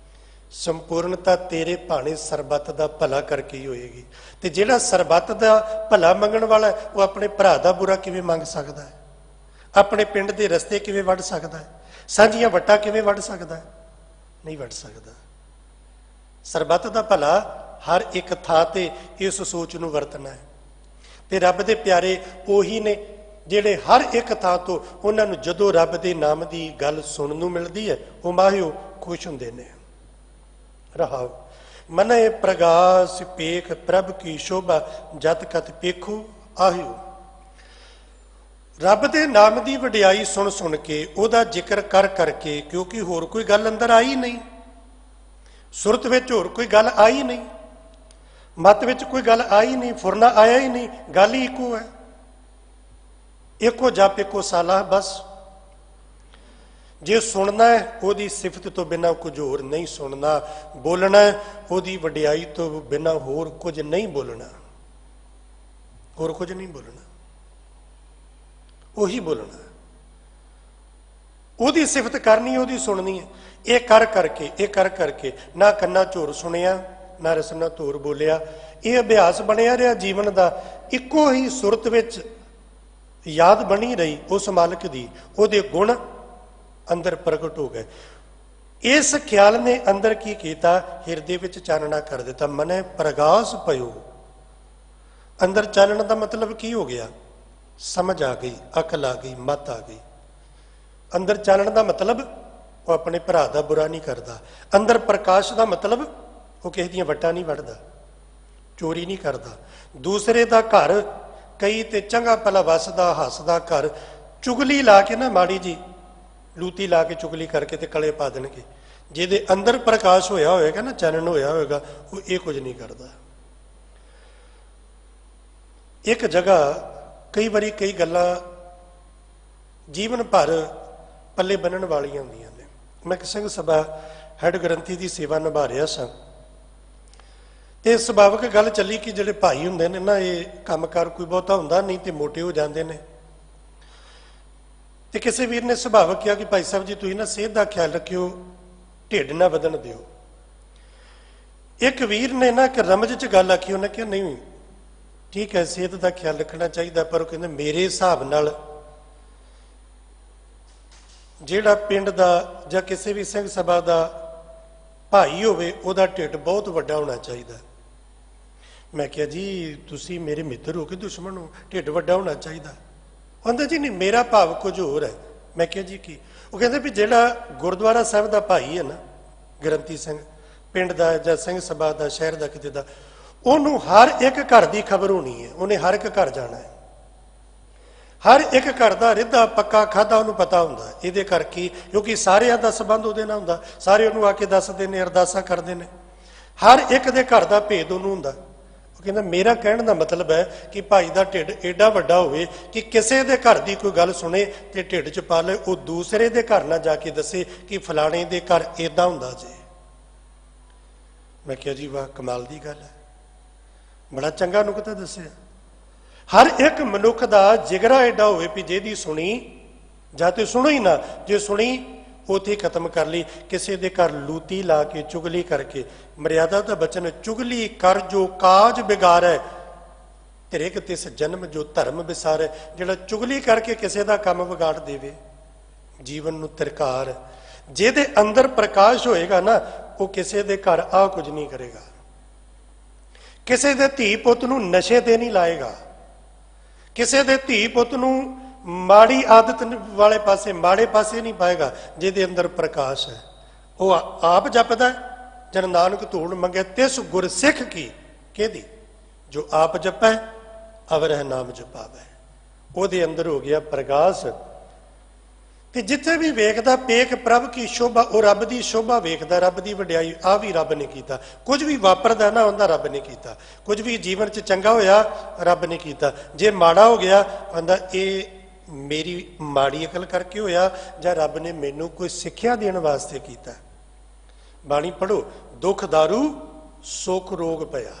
ਸੰਪੂਰਨਤਾ ਤੇਰੇ ਭਾਣੇ ਸਰਬੱਤ ਦਾ ਭਲਾ ਕਰਕੇ ਹੀ ਹੋਏਗੀ। ਤੇ ਜਿਹੜਾ ਸਰਬੱਤ ਦਾ ਭਲਾ ਮੰਗਣ ਵਾਲਾ ਉਹ ਆਪਣੇ ਭਰਾ ਦਾ ਬੁਰਾ ਕਿਵੇਂ ਮੰਗ ਸਕਦਾ ਹੈ? ਆਪਣੇ ਪਿੰਡ ਦੇ ਰਸਤੇ ਕਿਵੇਂ ਵੱਢ ਸਕਦਾ ਹੈ? ਸਾਂਝੀਆਂ ਵੱਟਾਂ ਕਿਵੇਂ ਵੱਢ ਸਕਦਾ ਹੈ? ਨਹੀਂ ਵੱਢ ਸਕਦਾ। ਸਰਬੱਤ ਦਾ ਭਲਾ ਹਰ ਇੱਕ ਥਾਂ ਤੇ ਇਸ ਸੋਚ ਨੂੰ ਵਰਤਣਾ ਹੈ। ਤੇ ਰੱਬ ਦੇ ਪਿਆਰੇ ਉਹੀ ਨੇ ਜਿਹੜੇ ਹਰ ਇੱਕ ਥਾਂ ਤੋਂ ਉਹਨਾਂ ਨੂੰ ਜਦੋਂ ਰੱਬ ਦੇ ਨਾਮ ਦੀ ਗੱਲ ਸੁਣਨ ਨੂੰ ਮਿਲਦੀ ਹੈ, ਉਹ ਮਾਹਿਓ ਖੁਸ਼ ਹੁੰਦੇ ਨੇ। ਰਹਾਓ ਮਨੈ ਪ੍ਰਗਾਸ ਪੇਖ ਪ੍ਰਭ ਕੀ ਸ਼ੋਭਾ ਜਤ ਕਤ ਪੇਖੋ ਆਹਿਓ। ਰੱਬ ਦੇ ਨਾਮ ਦੀ ਵਡਿਆਈ ਸੁਣ ਸੁਣ ਕੇ, ਉਹਦਾ ਜ਼ਿਕਰ ਕਰ ਕਰਕੇ, ਕਿਉਂਕਿ ਹੋਰ ਕੋਈ ਗੱਲ ਅੰਦਰ ਆਈ ਨਹੀਂ, ਸੁਰਤ ਵਿੱਚ ਹੋਰ ਕੋਈ ਗੱਲ ਆਈ ਨਹੀਂ, ਮਤ ਵਿੱਚ ਕੋਈ ਗੱਲ ਆਈ ਨਹੀਂ, ਫੁਰਨਾ ਆਇਆ ਹੀ ਨਹੀਂ, ਗੱਲ ਹੀ ਇੱਕੋ ਹੈ, ਇੱਕੋ ਜਪ ਇੱਕੋ ਸਾਲਾ ਬਸ। ਜੇ ਸੁਣਨਾ ਹੈ ਉਹਦੀ ਸਿਫਤ ਤੋਂ ਬਿਨਾਂ ਕੁਝ ਹੋਰ ਨਹੀਂ ਸੁਣਨਾ, ਬੋਲਣਾ ਉਹਦੀ ਵਡਿਆਈ ਤੋਂ ਬਿਨਾਂ ਹੋਰ ਕੁਝ ਨਹੀਂ ਬੋਲਣਾ, ਹੋਰ ਕੁਝ ਨਹੀਂ ਬੋਲਣਾ, ਉਹੀ ਬੋਲਣਾ, ਉਹਦੀ ਸਿਫਤ ਕਰਨੀ, ਉਹਦੀ ਸੁਣਨੀ ਹੈ। ਇਹ ਕਰ ਕਰਕੇ, ਇਹ ਕਰ ਕਰਕੇ ਨਾ ਕੰਨਾਂ ਝੋਰ ਸੁਣਿਆ, ਨਾ ਰਸਨਾ ਧੂਰ ਬੋਲਿਆ, ਇਹ ਅਭਿਆਸ ਬਣਿਆ ਰਿਹਾ ਜੀਵਨ ਦਾ। ਇੱਕੋ ਹੀ ਸੁਰਤ ਵਿੱਚ ਯਾਦ ਬਣੀ ਰਹੀ ਉਸ ਮਾਲਕ ਦੀ, ਉਹਦੇ ਗੁਣ ਅੰਦਰ ਪ੍ਰਗਟ ਹੋ ਗਏ। ਇਸ ਖਿਆਲ ਨੇ ਅੰਦਰ ਕੀ ਕੀਤਾ, ਹਿਰਦੇ ਵਿੱਚ ਚਾਨਣਾ ਕਰ ਦਿੱਤਾ। ਮਨੇ ਪ੍ਰਗਾਸ ਪਇਓ, ਅੰਦਰ ਚਾਨਣ ਦਾ ਮਤਲਬ ਕੀ ਹੋ ਗਿਆ, ਸਮਝ ਆ ਗਈ, ਅਕਲ ਆ ਗਈ, ਮਤ ਆ ਗਈ। ਅੰਦਰ ਚਾਨਣ ਦਾ ਮਤਲਬ ਉਹ ਆਪਣੇ ਭਰਾ ਦਾ ਬੁਰਾ ਨਹੀਂ ਕਰਦਾ। ਅੰਦਰ ਪ੍ਰਕਾਸ਼ ਦਾ ਮਤਲਬ ਉਹ ਕਿਸੇ ਦੀਆਂ ਵੱਟਾਂ ਨਹੀਂ ਵੱਢਦਾ, ਚੋਰੀ ਨਹੀਂ ਕਰਦਾ। ਦੂਸਰੇ ਦਾ ਘਰ, ਕਈ ਤੇ ਚੰਗਾ ਭਲਾ ਵਸਦਾ ਹੱਸਦਾ ਘਰ, ਚੁਗਲੀ ਲਾ ਕੇ ਨਾ, ਮਾੜੀ ਜੀ ਲੂਤੀ ਲਾ ਕੇ ਚੁਗਲੀ ਕਰਕੇ ਤੇ ਕਲੇ ਪਾ ਦੇਣਗੇ। ਜਿਹਦੇ ਅੰਦਰ ਪ੍ਰਕਾਸ਼ ਹੋਇਆ ਹੋਏਗਾ ਨਾ, ਚਾਨਣ ਹੋਇਆ ਹੋਏਗਾ, ਉਹ ਇਹ ਕੁਝ ਨਹੀਂ ਕਰਦਾ। ਇੱਕ ਜਗ੍ਹਾ ਕਈ ਵਾਰੀ ਕਈ ਗੱਲਾਂ ਜੀਵਨ ਭਰ ਪੱਲੇ ਬੰਨਣ ਵਾਲੀਆਂ ਹੁੰਦੀਆਂ ਨੇ। ਮੈਂ ਸਿੰਘ ਸਭਾ ਹੈਡ ਗ੍ਰੰਥੀ ਦੀ ਸੇਵਾ ਨਿਭਾ ਰਿਹਾ ਸਾਂ, ਤੇ ਸੁਭਾਵਿਕ ਗੱਲ ਚੱਲੀ ਕਿ ਜਿਹੜੇ ਭਾਈ ਹੁੰਦੇ ਨੇ ਨਾ, ਇਹ ਕੰਮਕਾਰ ਕੋਈ ਬਹੁਤਾ ਹੁੰਦਾ ਨਹੀਂ ਤੇ ਮੋਟੇ ਹੋ ਜਾਂਦੇ ਨੇ। ਤੇ ਕਿਸੇ ਵੀਰ ਨੇ ਸੁਭਾਵਿਕ ਕਿਹਾ ਕਿ ਭਾਈ ਸਾਹਿਬ ਜੀ ਤੁਸੀਂ ਨਾ ਸਿਹਤ ਦਾ ਖਿਆਲ ਰੱਖਿਓ, ਢਿੱਡ ਨਾ ਵਧਣ ਦਿਓ। ਇੱਕ ਵੀਰ ਨੇ ਨਾ ਇੱਕ ਰਮਜ 'ਚ ਗੱਲ ਆਖੀ, ਉਹਨੇ ਕਿਹਾ ਨਹੀਂ ਠੀਕ ਹੈ, ਸਿਹਤ ਦਾ ਖਿਆਲ ਰੱਖਣਾ ਚਾਹੀਦਾ, ਪਰ ਉਹ ਕਹਿੰਦੇ ਮੇਰੇ ਹਿਸਾਬ ਨਾਲ ਜਿਹੜਾ ਪਿੰਡ ਦਾ ਜਾਂ ਕਿਸੇ ਵੀ ਸਿੰਘ ਸਭਾ ਦਾ ਭਾਈ ਹੋਵੇ, ਉਹਦਾ ਢਿੱਡ ਬਹੁਤ ਵੱਡਾ ਹੋਣਾ ਚਾਹੀਦਾ। ਮੈਂ ਕਿਹਾ ਜੀ ਤੁਸੀਂ ਮੇਰੇ ਮਿੱਤਰ ਹੋ ਕੇ ਦੁਸ਼ਮਣ ਹੋ, ਢਿੱਡ ਵੱਡਾ ਹੋਣਾ ਚਾਹੀਦਾ। ਕਹਿੰਦੇ ਜੀ ਨਹੀਂ, ਮੇਰਾ ਭਾਵ ਕੁਝ ਹੋਰ ਹੈ। ਮੈਂ ਕਿਹਾ ਜੀ ਕੀ? ਉਹ ਕਹਿੰਦੇ ਵੀ ਜਿਹੜਾ ਗੁਰਦੁਆਰਾ ਸਾਹਿਬ ਦਾ ਭਾਈ ਹੈ ਨਾ, ਗ੍ਰੰਥੀ ਸਿੰਘ, ਪਿੰਡ ਦਾ ਜਾਂ ਸਿੰਘ ਸਭਾ ਦਾ, ਸ਼ਹਿਰ ਦਾ, ਕਿਤੇ ਦਾ, ਉਹਨੂੰ ਹਰ ਇੱਕ ਘਰ ਦੀ ਖਬਰ ਹੋਣੀ ਹੈ, ਉਹਨੇ ਹਰ ਇੱਕ ਘਰ ਜਾਣਾ ਹੈ, ਹਰ ਇੱਕ ਘਰ ਦਾ ਰਿੱਧਾ ਪੱਕਾ ਖਾਧਾ ਉਹਨੂੰ ਪਤਾ ਹੁੰਦਾ। ਇਹਦੇ ਕਰਕੇ, ਕਿਉਂਕਿ ਸਾਰਿਆਂ ਦਾ ਸੰਬੰਧ ਉਹਦੇ ਨਾਲ ਹੁੰਦਾ, ਸਾਰੇ ਉਹਨੂੰ ਆ ਕੇ ਦੱਸਦੇ ਨੇ, ਅਰਦਾਸਾਂ ਕਰਦੇ ਨੇ, ਹਰ ਇੱਕ ਦੇ ਘਰ ਦਾ ਭੇਦ ਉਹਨੂੰ ਹੁੰਦਾ। ਉਹ ਕਹਿੰਦਾ ਮੇਰਾ ਕਹਿਣ ਦਾ ਮਤਲਬ ਹੈ ਕਿ ਭਾਈ ਦਾ ਢਿੱਡ ਏਡਾ ਵੱਡਾ ਹੋਵੇ ਕਿ ਕਿਸੇ ਦੇ ਘਰ ਦੀ ਕੋਈ ਗੱਲ ਸੁਣੇ ਤੇ ਢਿੱਡ 'ਚ ਪਾ ਲਏ, ਉਹ ਦੂਸਰੇ ਦੇ ਘਰ ਨਾ ਜਾ ਕੇ ਦੱਸੇ ਕਿ ਫਲਾਣੇ ਦੇ ਘਰ ਏਦਾਂ ਹੁੰਦਾ ਜੇ। ਮੈਂ ਕਿਹਾ ਜੀ ਵਾਹ, ਕਮਾਲ ਦੀ ਗੱਲ ਹੈ, ਬੜਾ ਚੰਗਾ ਨੁਕਤਾ ਦੱਸਿਆ। ਹਰ ਇੱਕ ਮਨੁੱਖ ਦਾ ਜਿਗਰਾ ਏਡਾ ਹੋਵੇ ਵੀ ਜਿਹਦੀ ਸੁਣੀ ਜਾਂ ਤੇ ਸੁਣੋ ਹੀ ਨਾ, ਜੇ ਸੁਣੀ ਉੱਥੇ ਖਤਮ ਕਰ ਲਈ। ਕਿਸੇ ਦੇ ਘਰ ਲੂਤੀ ਲਾ ਕੇ, ਚੁਗਲੀ ਕਰਕੇ, ਮਰਿਆਦਾ ਦਾ ਬਚਨ, ਚੁਗਲੀ ਕਰ ਜੋ ਕਾਜ ਬਿਗਾਰੈ, ਤੇਰੇ ਕਿ ਤਿਸ ਜਨਮ ਜੋ ਧਰਮ ਵਿਸਾਰੈ। ਜਿਹੜਾ ਚੁਗਲੀ ਕਰਕੇ ਕਿਸੇ ਦਾ ਕੰਮ ਵਿਗਾੜ ਦੇਵੇ, ਜੀਵਨ ਨੂੰ ਤਿਰਕਾਰ, ਜਿਹਦੇ ਅੰਦਰ ਪ੍ਰਕਾਸ਼ ਹੋਏਗਾ ਨਾ, ਉਹ ਕਿਸੇ ਦੇ ਘਰ ਆ ਕੁਝ ਨਹੀਂ ਕਰੇਗਾ, ਕਿਸੇ ਦੇ ਧੀ ਪੁੱਤ ਨੂੰ ਨਸ਼ੇ ਤੇ ਨਹੀਂ ਲਾਏਗਾ, ਕਿਸੇ ਦੇ ਧੀ ਪੁੱਤ ਨੂੰ ਮਾੜੀ ਆਦਤ ਵਾਲੇ ਪਾਸੇ, ਮਾੜੇ ਪਾਸੇ ਨਹੀਂ ਪਾਏਗਾ। ਜਿਹਦੇ ਅੰਦਰ ਪ੍ਰਕਾਸ਼ ਹੈ ਉਹ ਆਪ ਜਪਦਾ, ਜਨ ਨਾਨਕ ਧੂੜ ਮੰਗੇ ਤਿਸ ਗੁਰ ਸਿੱਖ ਕੀ, ਕਿਹਦੀ? ਜੋ ਆਪ ਜਪੈ ਅਵਰਹਿ ਨਾਮ ਜਪਾਵੈ। ਉਹਦੇ ਅੰਦਰ ਹੋ ਗਿਆ ਪ੍ਰਕਾਸ਼। ਤੇ ਜਿੱਥੇ ਵੀ ਵੇਖਦਾ ਪੇਖ ਪ੍ਰਭ ਕੀ ਸ਼ੋਭਾ, ਉਹ ਰੱਬ ਦੀ ਸ਼ੋਭਾ ਵੇਖਦਾ, ਰੱਬ ਦੀ ਵਡਿਆਈ। ਆ ਵੀ ਰੱਬ ਨੇ ਕੀਤਾ। ਕੁਝ ਵੀ ਵਾਪਰਦਾ ਨਾ, ਉਹਦਾ ਰੱਬ ਨੇ ਕੀਤਾ। ਕੁਝ ਵੀ ਜੀਵਨ 'ਚ ਚੰਗਾ ਹੋਇਆ, ਰੱਬ ਨੇ ਕੀਤਾ। ਜੇ ਮਾੜਾ ਹੋ ਗਿਆ, ਕਹਿੰਦਾ ਇਹ ਮੇਰੀ ਮਾੜੀ ਅਕਲ ਕਰਕੇ ਹੋਇਆ, ਜਾਂ ਰੱਬ ਨੇ ਮੈਨੂੰ ਕੋਈ ਸਿੱਖਿਆ ਦੇਣ ਵਾਸਤੇ ਕੀਤਾ। ਬਾਣੀ ਪੜ੍ਹੋ, ਦੁੱਖ ਦਾਰੂ ਸੁੱਖ ਰੋਗ ਪਿਆ।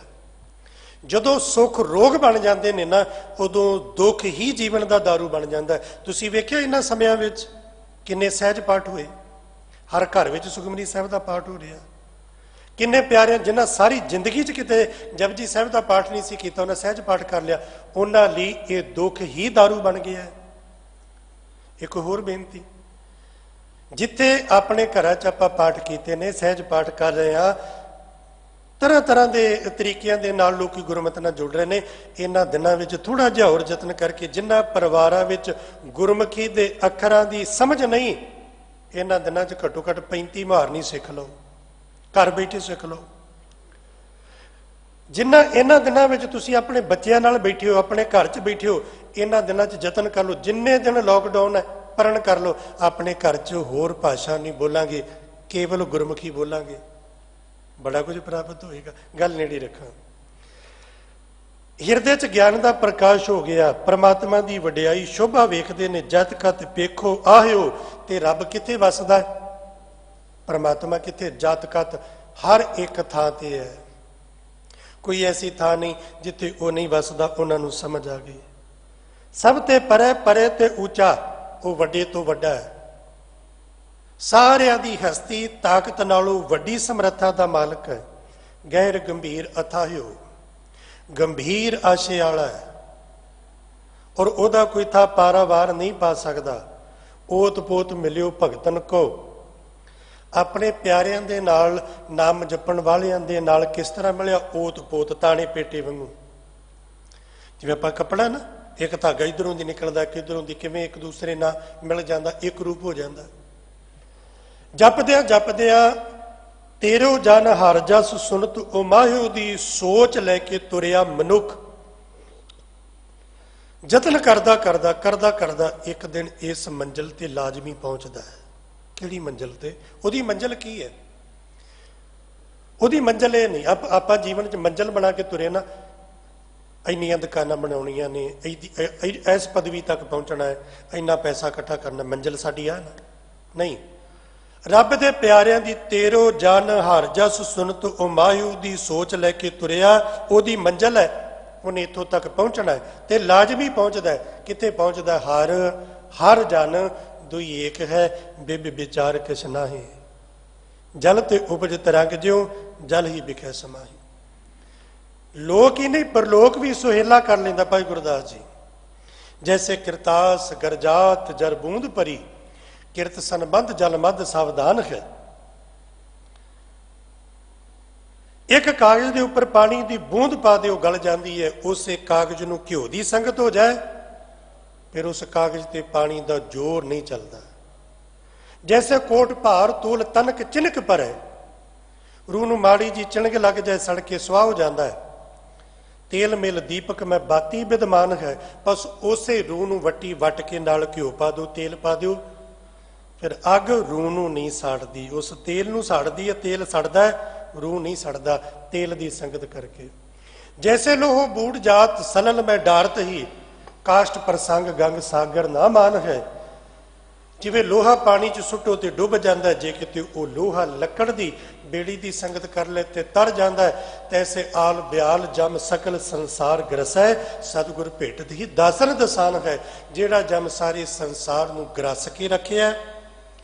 ਜਦੋਂ ਸੁੱਖ ਰੋਗ ਬਣ ਜਾਂਦੇ ਨੇ ਨਾ, ਉਦੋਂ ਦੁੱਖ ਹੀ ਜੀਵਨ ਦਾ ਦਾਰੂ ਬਣ ਜਾਂਦਾ। ਤੁਸੀਂ ਵੇਖਿਆ ਇਹਨਾਂ ਸਮਿਆਂ ਵਿੱਚ ਕਿੰਨੇ ਸਹਿਜ ਪਾਠ ਹੋਏ, ਹਰ ਘਰ ਵਿੱਚ ਸੁਖਮਨੀ ਸਾਹਿਬ ਦਾ ਪਾਠ ਹੋ ਰਿਹਾ। ਕਿੰਨੇ ਪਿਆਰਿਆਂ ਜਿਨ੍ਹਾਂ ਸਾਰੀ ਜ਼ਿੰਦਗੀ 'ਚ ਕਿਤੇ ਜਪਜੀ ਸਾਹਿਬ ਦਾ ਪਾਠ ਨਹੀਂ ਸੀ ਕੀਤਾ, ਉਹਨਾਂ ਸਹਿਜ ਪਾਠ ਕਰ ਲਿਆ, ਉਹਨਾਂ ਲਈ ਇਹ ਦੁੱਖ ਹੀ ਦਾਰੂ ਬਣ ਗਿਆ। ਇੱਕ ਹੋਰ ਬੇਨਤੀ, ਜਿੱਥੇ ਆਪਣੇ ਘਰਾਂ 'ਚ ਆਪਾਂ ਪਾਠ ਕੀਤੇ ਨੇ, ਸਹਿਜ ਪਾਠ ਕਰ ਰਹੇ ਹਾਂ, ਤਰ੍ਹਾਂ ਤਰ੍ਹਾਂ ਦੇ ਤਰੀਕਿਆਂ ਦੇ ਨਾਲ ਲੋਕੀ ਗੁਰਮਤਿ ਨਾਲ ਜੁੜ ਰਹੇ ਨੇ। ਇਹਨਾਂ ਦਿਨਾਂ ਵਿੱਚ ਥੋੜਾ ਜਿਹਾ ਹੋਰ ਯਤਨ ਕਰਕੇ, ਜਿਨ੍ਹਾਂ ਪਰਿਵਾਰਾਂ ਵਿੱਚ ਗੁਰਮੁਖੀ ਦੇ ਅੱਖਰਾਂ ਦੀ ਸਮਝ ਨਹੀਂ, ਇਹਨਾਂ ਦਿਨਾਂ 'ਚ ਘੱਟੋ ਘੱਟ 35 ਮੁਹਾਰਨੀ ਸਿੱਖ ਲਓ, ਘਰ ਬੈਠੇ ਸਿੱਖ ਲਓ। ਜਿੰਨਾ ਇਹਨਾਂ ਦਿਨਾਂ ਵਿੱਚ ਤੁਸੀਂ ਆਪਣੇ ਬੱਚਿਆਂ ਨਾਲ ਬੈਠੇ ਹੋ, ਆਪਣੇ ਘਰ 'ਚ ਬੈਠੇ ਹੋ, ਇਹਨਾਂ ਦਿਨਾਂ 'ਚ ਯਤਨ ਕਰ ਲਓ, ਜਿੰਨੇ ਦਿਨ ਲੋਕਡਾਊਨ ਹੈ ਪਰਨ ਕਰ ਲਓ, ਆਪਣੇ ਘਰ 'ਚ ਹੋਰ ਭਾਸ਼ਾ ਨਹੀਂ ਬੋਲਾਂਗੇ, ਕੇਵਲ ਗੁਰਮੁਖੀ ਬੋਲਾਂਗੇ, ਬੜਾ ਕੁਝ ਪ੍ਰਾਪਤ ਹੋਏਗਾ। ਗੱਲ ਨੇੜੇ ਰੱਖਾਂ। ਹਿਰਦੇ 'ਚ ਗਿਆਨ ਦਾ ਪ੍ਰਕਾਸ਼ ਹੋ ਗਿਆ, ਪ੍ਰਮਾਤਮਾ ਦੀ ਵਡਿਆਈ ਸ਼ੋਭਾ ਵੇਖਦੇ ਨੇ, ਜਤ ਕਤ ਵੇਖੋ ਆਹਿਓ। ਤੇ ਰੱਬ ਕਿੱਥੇ ਵੱਸਦਾ ਹੈ? ਪ੍ਰਮਾਤਮਾ ਕਿੱਥੇ? ਜਤ ਕਤ ਹਰ ਇੱਕ ਥਾਂ ਤੇ ਹੈ, ਕੋਈ ਐਸੀ ਥਾਂ ਨਹੀਂ ਜਿੱਥੇ ਉਹ ਨਹੀਂ ਵੱਸਦਾ। ਉਹਨਾਂ ਨੂੰ ਸਮਝ ਆ ਗਈ। ਸਭ ਤੇ ਪਰੇ ਪਰੇ ਤੇ ਉੱਚਾ, ਉਹ ਵੱਡੇ ਤੋਂ ਵੱਡਾ ਹੈ। ਸਾਰਿਆਂ ਦੀ ਹਸਤੀ ਤਾਕਤ ਨਾਲੋਂ ਵੱਡੀ ਸਮਰੱਥਾ ਦਾ ਮਾਲਕ ਹੈ। ਗਹਿਰ ਗੰਭੀਰ ਅਥਾਹਿਓ, ਗੰਭੀਰ ਆਸ਼ੇ ਵਾਲਾ ਹੈ, ਔਰ ਉਹਦਾ ਕੋਈ ਥਾ ਪਾਰਾਵਾਰ ਨਹੀਂ ਪਾ ਸਕਦਾ। ਓਤ ਪੋਤ ਮਿਲਿਓ ਭਗਤਨ ਕੋ। ਆਪਣੇ ਪਿਆਰਿਆਂ ਦੇ ਨਾਲ, ਨਾਮ ਜਪਣ ਵਾਲਿਆਂ ਦੇ ਨਾਲ ਕਿਸ ਤਰ੍ਹਾਂ ਮਿਲਿਆ? ਓਤ ਪੋਤ, ਤਾਣੇ ਪੇਟੇ ਵਾਂਗੂ। ਜਿਵੇਂ ਆਪਾਂ ਕੱਪੜਾ ਨਾ, ਇੱਕ ਧਾਗਾ ਇਧਰੋਂ ਦੀ ਨਿਕਲਦਾ, ਕਿਧਰੋਂ ਦੀ, ਕਿਵੇਂ ਇੱਕ ਦੂਸਰੇ ਨਾਲ ਮਿਲ ਜਾਂਦਾ, ਇੱਕ ਰੂਪ ਹੋ ਜਾਂਦਾ। ਜਪਦਿਆਂ ਜਪਦਿਆਂ ਤੇਰੋ ਜਨ ਹਰ ਜਸ ਸੁਨਤ ਓ ਮਾਹਿਓ ਦੀ ਸੋਚ ਲੈ ਕੇ ਤੁਰਿਆ ਮਨੁੱਖ। ਯਤਨ ਕਰਦਾ ਕਰਦਾ ਕਰਦਾ ਕਰਦਾ ਇੱਕ ਦਿਨ ਇਸ ਮੰਜ਼ਿਲ ਤੇ ਲਾਜ਼ਮੀ ਪਹੁੰਚਦਾ ਹੈ। ਕਿਹੜੀ ਮੰਜ਼ਿਲ ਤੇ? ਉਹਦੀ ਮੰਜ਼ਿਲ ਕੀ ਹੈ? ਉਹਦੀ ਮੰਜ਼ਿਲ ਇਹ ਨਹੀਂ ਆਪਾਂ ਜੀਵਨ 'ਚ ਮੰਜ਼ਿਲ ਬਣਾ ਕੇ ਤੁਰੇ ਨਾ, ਇੰਨੀਆਂ ਦੁਕਾਨਾਂ ਬਣਾਉਣੀਆਂ ਨੇ, ਇਸ ਪਦਵੀ ਤੱਕ ਪਹੁੰਚਣਾ ਹੈ, ਇੰਨਾ ਪੈਸਾ ਇਕੱਠਾ ਕਰਨਾ, ਮੰਜ਼ਿਲ ਸਾਡੀ ਆ ਨਾ? ਨਹੀਂ। ਰੱਬ ਦੇ ਪਿਆਰਿਆਂ ਦੀ ਤੇਰੋ ਜਨ ਹਰ ਜਸ ਸੁਨਤ ਓ ਮਾਹਿਓ ਦੀ ਸੋਚ ਲੈ ਕੇ ਤੁਰਿਆ, ਉਹਦੀ ਮੰਜ਼ਿਲ ਹੈ। ਉਹਨੇ ਇੱਥੋਂ ਤੱਕ ਪਹੁੰਚਣਾ ਹੈ ਤੇ ਲਾਜ਼ਮੀ ਪਹੁੰਚਦਾ ਹੈ। ਕਿੱਥੇ ਪਹੁੰਚਦਾ? ਹਰ ਹਰ ਜਨ ਦੁਈ ਏਕ ਹੈ, ਬਿਬ ਵਿਚਾਰ ਕਿਛ ਨਾਹੀ। ਜਲ ਤੇ ਉਪਜ ਤਰੰਗ ਜਿਉ, ਜਲ ਹੀ ਵਿਖੇ ਸਮਾਹੀ। ਲੋਕ ਹੀ ਨਹੀਂ, ਪਰਲੋਕ ਵੀ ਸੁਹੇਲਾ ਕਰ ਲੈਂਦਾ ਭਾਈ ਗੁਰਦਾਸ ਜੀ। ਜੈਸੇ ਕਿਰਤਾਸ ਗਰਜਾਤ ਜਰ ਬੂੰਦ ਭਰੀ, ਕਿਰਤ ਸੰਬੰਧ ਜਲ ਮੱਧ ਸਾਵਧਾਨ ਹੈ। ਇੱਕ ਕਾਗਜ਼ ਦੇ ਉੱਪਰ ਪਾਣੀ ਦੀ ਬੂੰਦ ਪਾ ਦਿਓ, ਗਲ ਜਾਂਦੀ ਹੈ। ਉਸੇ ਕਾਗਜ਼ ਨੂੰ ਘਿਓ ਦੀ ਸੰਗਤ ਹੋ ਜਾਏ, ਫਿਰ ਉਸ ਕਾਗਜ਼ ਤੇ ਪਾਣੀ ਦਾ ਜ਼ੋਰ ਨਹੀਂ ਚੱਲਦਾ। ਜੈਸੇ ਕੋਟ ਭਾਰ ਤੋਲ ਤਨਕ ਚਿਨਕ ਭਰੇ, ਰੂਹ ਨੂੰ ਮਾੜੀ ਜੀ ਚਿਣਕ ਲੱਗ ਜਾਏ, ਸੜ ਕੇ ਸੁਆਹ ਹੋ ਜਾਂਦਾ ਹੈ। ਤੇਲ ਮਿਲ ਦੀਪਕ ਮੈਂ ਬਾਤੀ ਵਿਦਮਾਨ ਹੈ, ਬਸ ਉਸੇ ਰੂਹ ਨੂੰ ਵੱਟੀ ਵੱਟ ਕੇ ਨਾਲ ਘਿਓ ਪਾ ਦਿਓ, ਤੇਲ ਪਾ ਦਿਓ, ਫਿਰ ਅੱਗ ਰੂਹ ਨੂੰ ਨਹੀਂ ਸਾੜਦੀ, ਉਸ ਤੇਲ ਨੂੰ ਸਾੜਦੀ ਹੈ। ਤੇਲ ਸੜਦਾ, ਰੂਹ ਨਹੀਂ ਸੜਦਾ, ਤੇਲ ਦੀ ਸੰਗਤ ਕਰਕੇ। ਜੈਸੇ ਲੋਹ ਬੂੜ ਜਾਤ ਸਲਲ ਮੈਂ ਡਾਰਤ ਹੀ, ਕਾਸ਼ਟ ਪ੍ਰਸੰਗ ਗੰਗ ਸਾਗਰ ਨਾ ਮਾਨ ਹੈ। ਜਿਵੇਂ ਲੋਹਾ ਪਾਣੀ 'ਚ ਸੁੱਟੋ ਤੇ ਡੁੱਬ ਜਾਂਦਾ, ਜੇ ਕਿਤੇ ਉਹ ਲੋਹਾ ਲੱਕੜ ਦੀ ਬੇੜੀ ਦੀ ਸੰਗਤ ਕਰ ਲੈ ਤੇ ਤਰ ਜਾਂਦਾ। ਤੈਸੇ ਆਲ ਬਿਆਲ ਜਮ ਸਕਲ ਸੰਸਾਰ ਗਰਸੈ, ਸਤਿਗੁਰ ਭੇਟਤ ਹੀ ਦਾਸਨ ਦਸਾਨ ਹੈ। ਜਿਹੜਾ ਜਮ ਸਾਰੇ ਸੰਸਾਰ ਨੂੰ ਗਰਸ ਕੇ ਰੱਖਿਆ,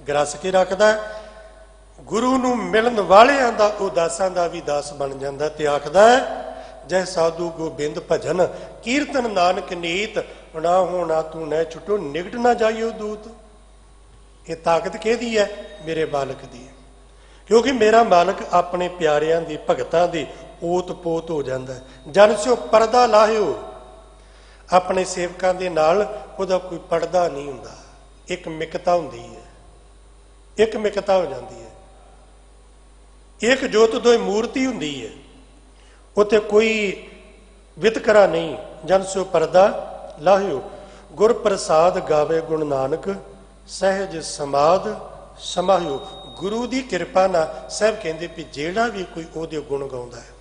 ਗਰਸ ਕੇ ਰੱਖਦਾ, ਗੁਰੂ ਨੂੰ ਮਿਲਣ ਵਾਲਿਆਂ ਦਾ ਉਹ ਦਾਸਾਂ ਦਾ ਵੀ ਦਾਸ ਬਣ ਜਾਂਦਾ। ਤੇ ਆਖਦਾ ਜੈ ਸਾਧੂ ਗੋਬਿੰਦ ਭਜਨ ਕੀਰਤਨ ਨਾਨਕ ਨੀਤ, ਨਾ ਹੋਣਾ ਤੂੰ ਨੈ ਛੁੱਟੋ ਨਿਕਟ ਨਾ ਜਾਈਓ ਦੂਤ। ਇਹ ਤਾਕਤ ਕਿਹਦੀ ਹੈ? ਮੇਰੇ ਮਾਲਕ ਦੀ ਹੈ। ਕਿਉਂਕਿ ਮੇਰਾ ਮਾਲਕ ਆਪਣੇ ਪਿਆਰਿਆਂ ਦੀ, ਭਗਤਾਂ ਦੀ ਓਤ ਪੋਤ ਹੋ ਜਾਂਦਾ ਹੈ। ਜਨ ਸਿਓ ਪਰਦਾ ਲਾਹਿਓ, ਆਪਣੇ ਸੇਵਕਾਂ ਦੇ ਨਾਲ ਉਹਦਾ ਕੋਈ ਪਰਦਾ ਨਹੀਂ ਹੁੰਦਾ। ਇੱਕ ਮਿਕਤਾ ਹੁੰਦੀ ਹੈ, ਇੱਕ ਮਿਕਤਾ ਹੋ ਜਾਂਦੀ ਹੈ। ਇੱਕ ਜੋਤ ਦੋਏ ਮੂਰਤੀ ਹੁੰਦੀ ਹੈ, ਉੱਥੇ ਕੋਈ ਵਿਤਕਰਾ ਨਹੀਂ। ਜਨ ਸਿਓ ਪਰਦਾ ਲਾਹਿਓ, ਗੁਰ ਪ੍ਰਸਾਦ ਗਾਵੇ ਗੁਣ ਨਾਨਕ, ਸਹਿਜ ਸਮਾਦ ਸਮਾਹਿਓ। ਗੁਰੂ ਦੀ ਕਿਰਪਾ ਨਾਲ ਸਾਹਿਬ ਕਹਿੰਦੇ ਵੀ ਜਿਹੜਾ ਵੀ ਕੋਈ ਉਹਦੇ ਗੁਣ ਗਾਉਂਦਾ ਹੈ,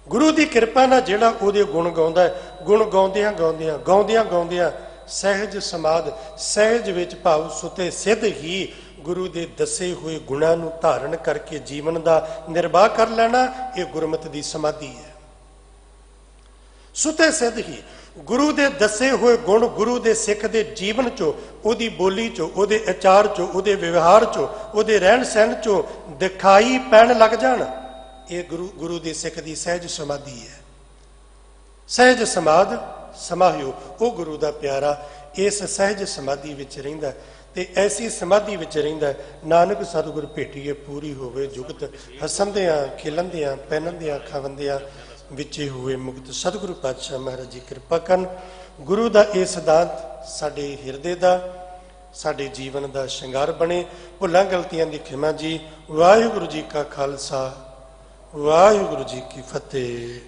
ਗੁਰੂ ਦੀ ਕਿਰਪਾ ਨਾਲ ਜਿਹੜਾ ਉਹਦੇ ਗੁਣ ਗਾਉਂਦਾ ਹੈ, ਗੁਣ ਗਾਉਂਦਿਆਂ ਗਾਉਂਦਿਆਂ ਗਾਉਂਦਿਆਂ ਗਾਉਂਦਿਆਂ ਸਹਿਜ ਸਮਾਦ, ਸਹਿਜ ਵਿੱਚ ਭਾਵ ਸੁਤੇ ਸਿੱਧ ਹੀ ਗੁਰੂ ਦੇ ਦੱਸੇ ਹੋਏ ਗੁਣਾਂ ਨੂੰ ਧਾਰਨ ਕਰਕੇ ਜੀਵਨ ਦਾ ਨਿਰਵਾਹ ਕਰ ਲੈਣਾ, ਇਹ ਗੁਰਮਤਿ ਦੀ ਸਮਾਧੀ ਹੈ। ਸੁਤੇ ਸਿੱਧ ਹੀ ਗੁਰੂ ਦੇ ਦੱਸੇ ਹੋਏ ਗੁਣ ਗੁਰੂ ਦੇ ਸਿੱਖ ਦੇ ਜੀਵਨ ਚੋਂ, ਉਹਦੀ ਬੋਲੀ ਚੋਂ, ਉਹਦੇ ਆਚਾਰ ਚੋਂ, ਉਹਦੇ ਵਿਵਹਾਰ ਚੋਂ, ਉਹਦੇ ਰਹਿਣ ਸਹਿਣ ਚੋਂ ਦਿਖਾਈ ਪੈਣ ਲੱਗ ਜਾਣ, ਇਹ ਗੁਰੂ ਦੇ ਸਿੱਖ ਦੀ ਸਹਿਜ ਸਮਾਧੀ ਹੈ। ਸਹਿਜ ਸਮਾਧ ਸਮਾਹਿਓ, ਉਹ ਗੁਰੂ ਦਾ ਪਿਆਰਾ ਇਸ ਸਹਿਜ ਸਮਾਧੀ ਵਿੱਚ ਰਹਿੰਦਾ ਤੇ ਐਸੀ ਸਮਾਧੀ ਵਿੱਚ ਰਹਿੰਦਾ। ਨਾਨਕ ਸਤਿਗੁਰ ਭੇਟੀਏ ਪੂਰੀ ਹੋਵੇ ਜੁਗਤ, ਹੱਸੰਦਿਆਂ ਖਿਲੰਦਿਆਂ ਪਹਿਨੰਦਿਆਂ ਖਾਵੰਦਿਆਂ ਵਿੱਚੇ ਹੋਏ ਮੁਕਤ। ਸਤਿਗੁਰੂ ਪਾਤਸ਼ਾਹ ਮਹਾਰਾਜ ਜੀ ਕਿਰਪਾ ਕਰਨ। ਗੁਰੂ ਦਾ ਇਹ ਸਿਧਾਂਤ ਸਾਡੇ ਹਿਰਦੇ ਦਾ, ਸਾਡੇ ਜੀਵਨ ਦਾ ਸ਼ਿੰਗਾਰ ਬਣੇ। ਭੁੱਲਾਂ ਗਲਤੀਆਂ ਦੀ ਖਿਮਾ ਜੀ। ਵਾਹਿਗੁਰੂ ਜੀ ਕਾ ਖਾਲਸਾ, ਵਾਹਿਗੁਰੂ ਜੀ ਕੀ ਫਤਿਹ।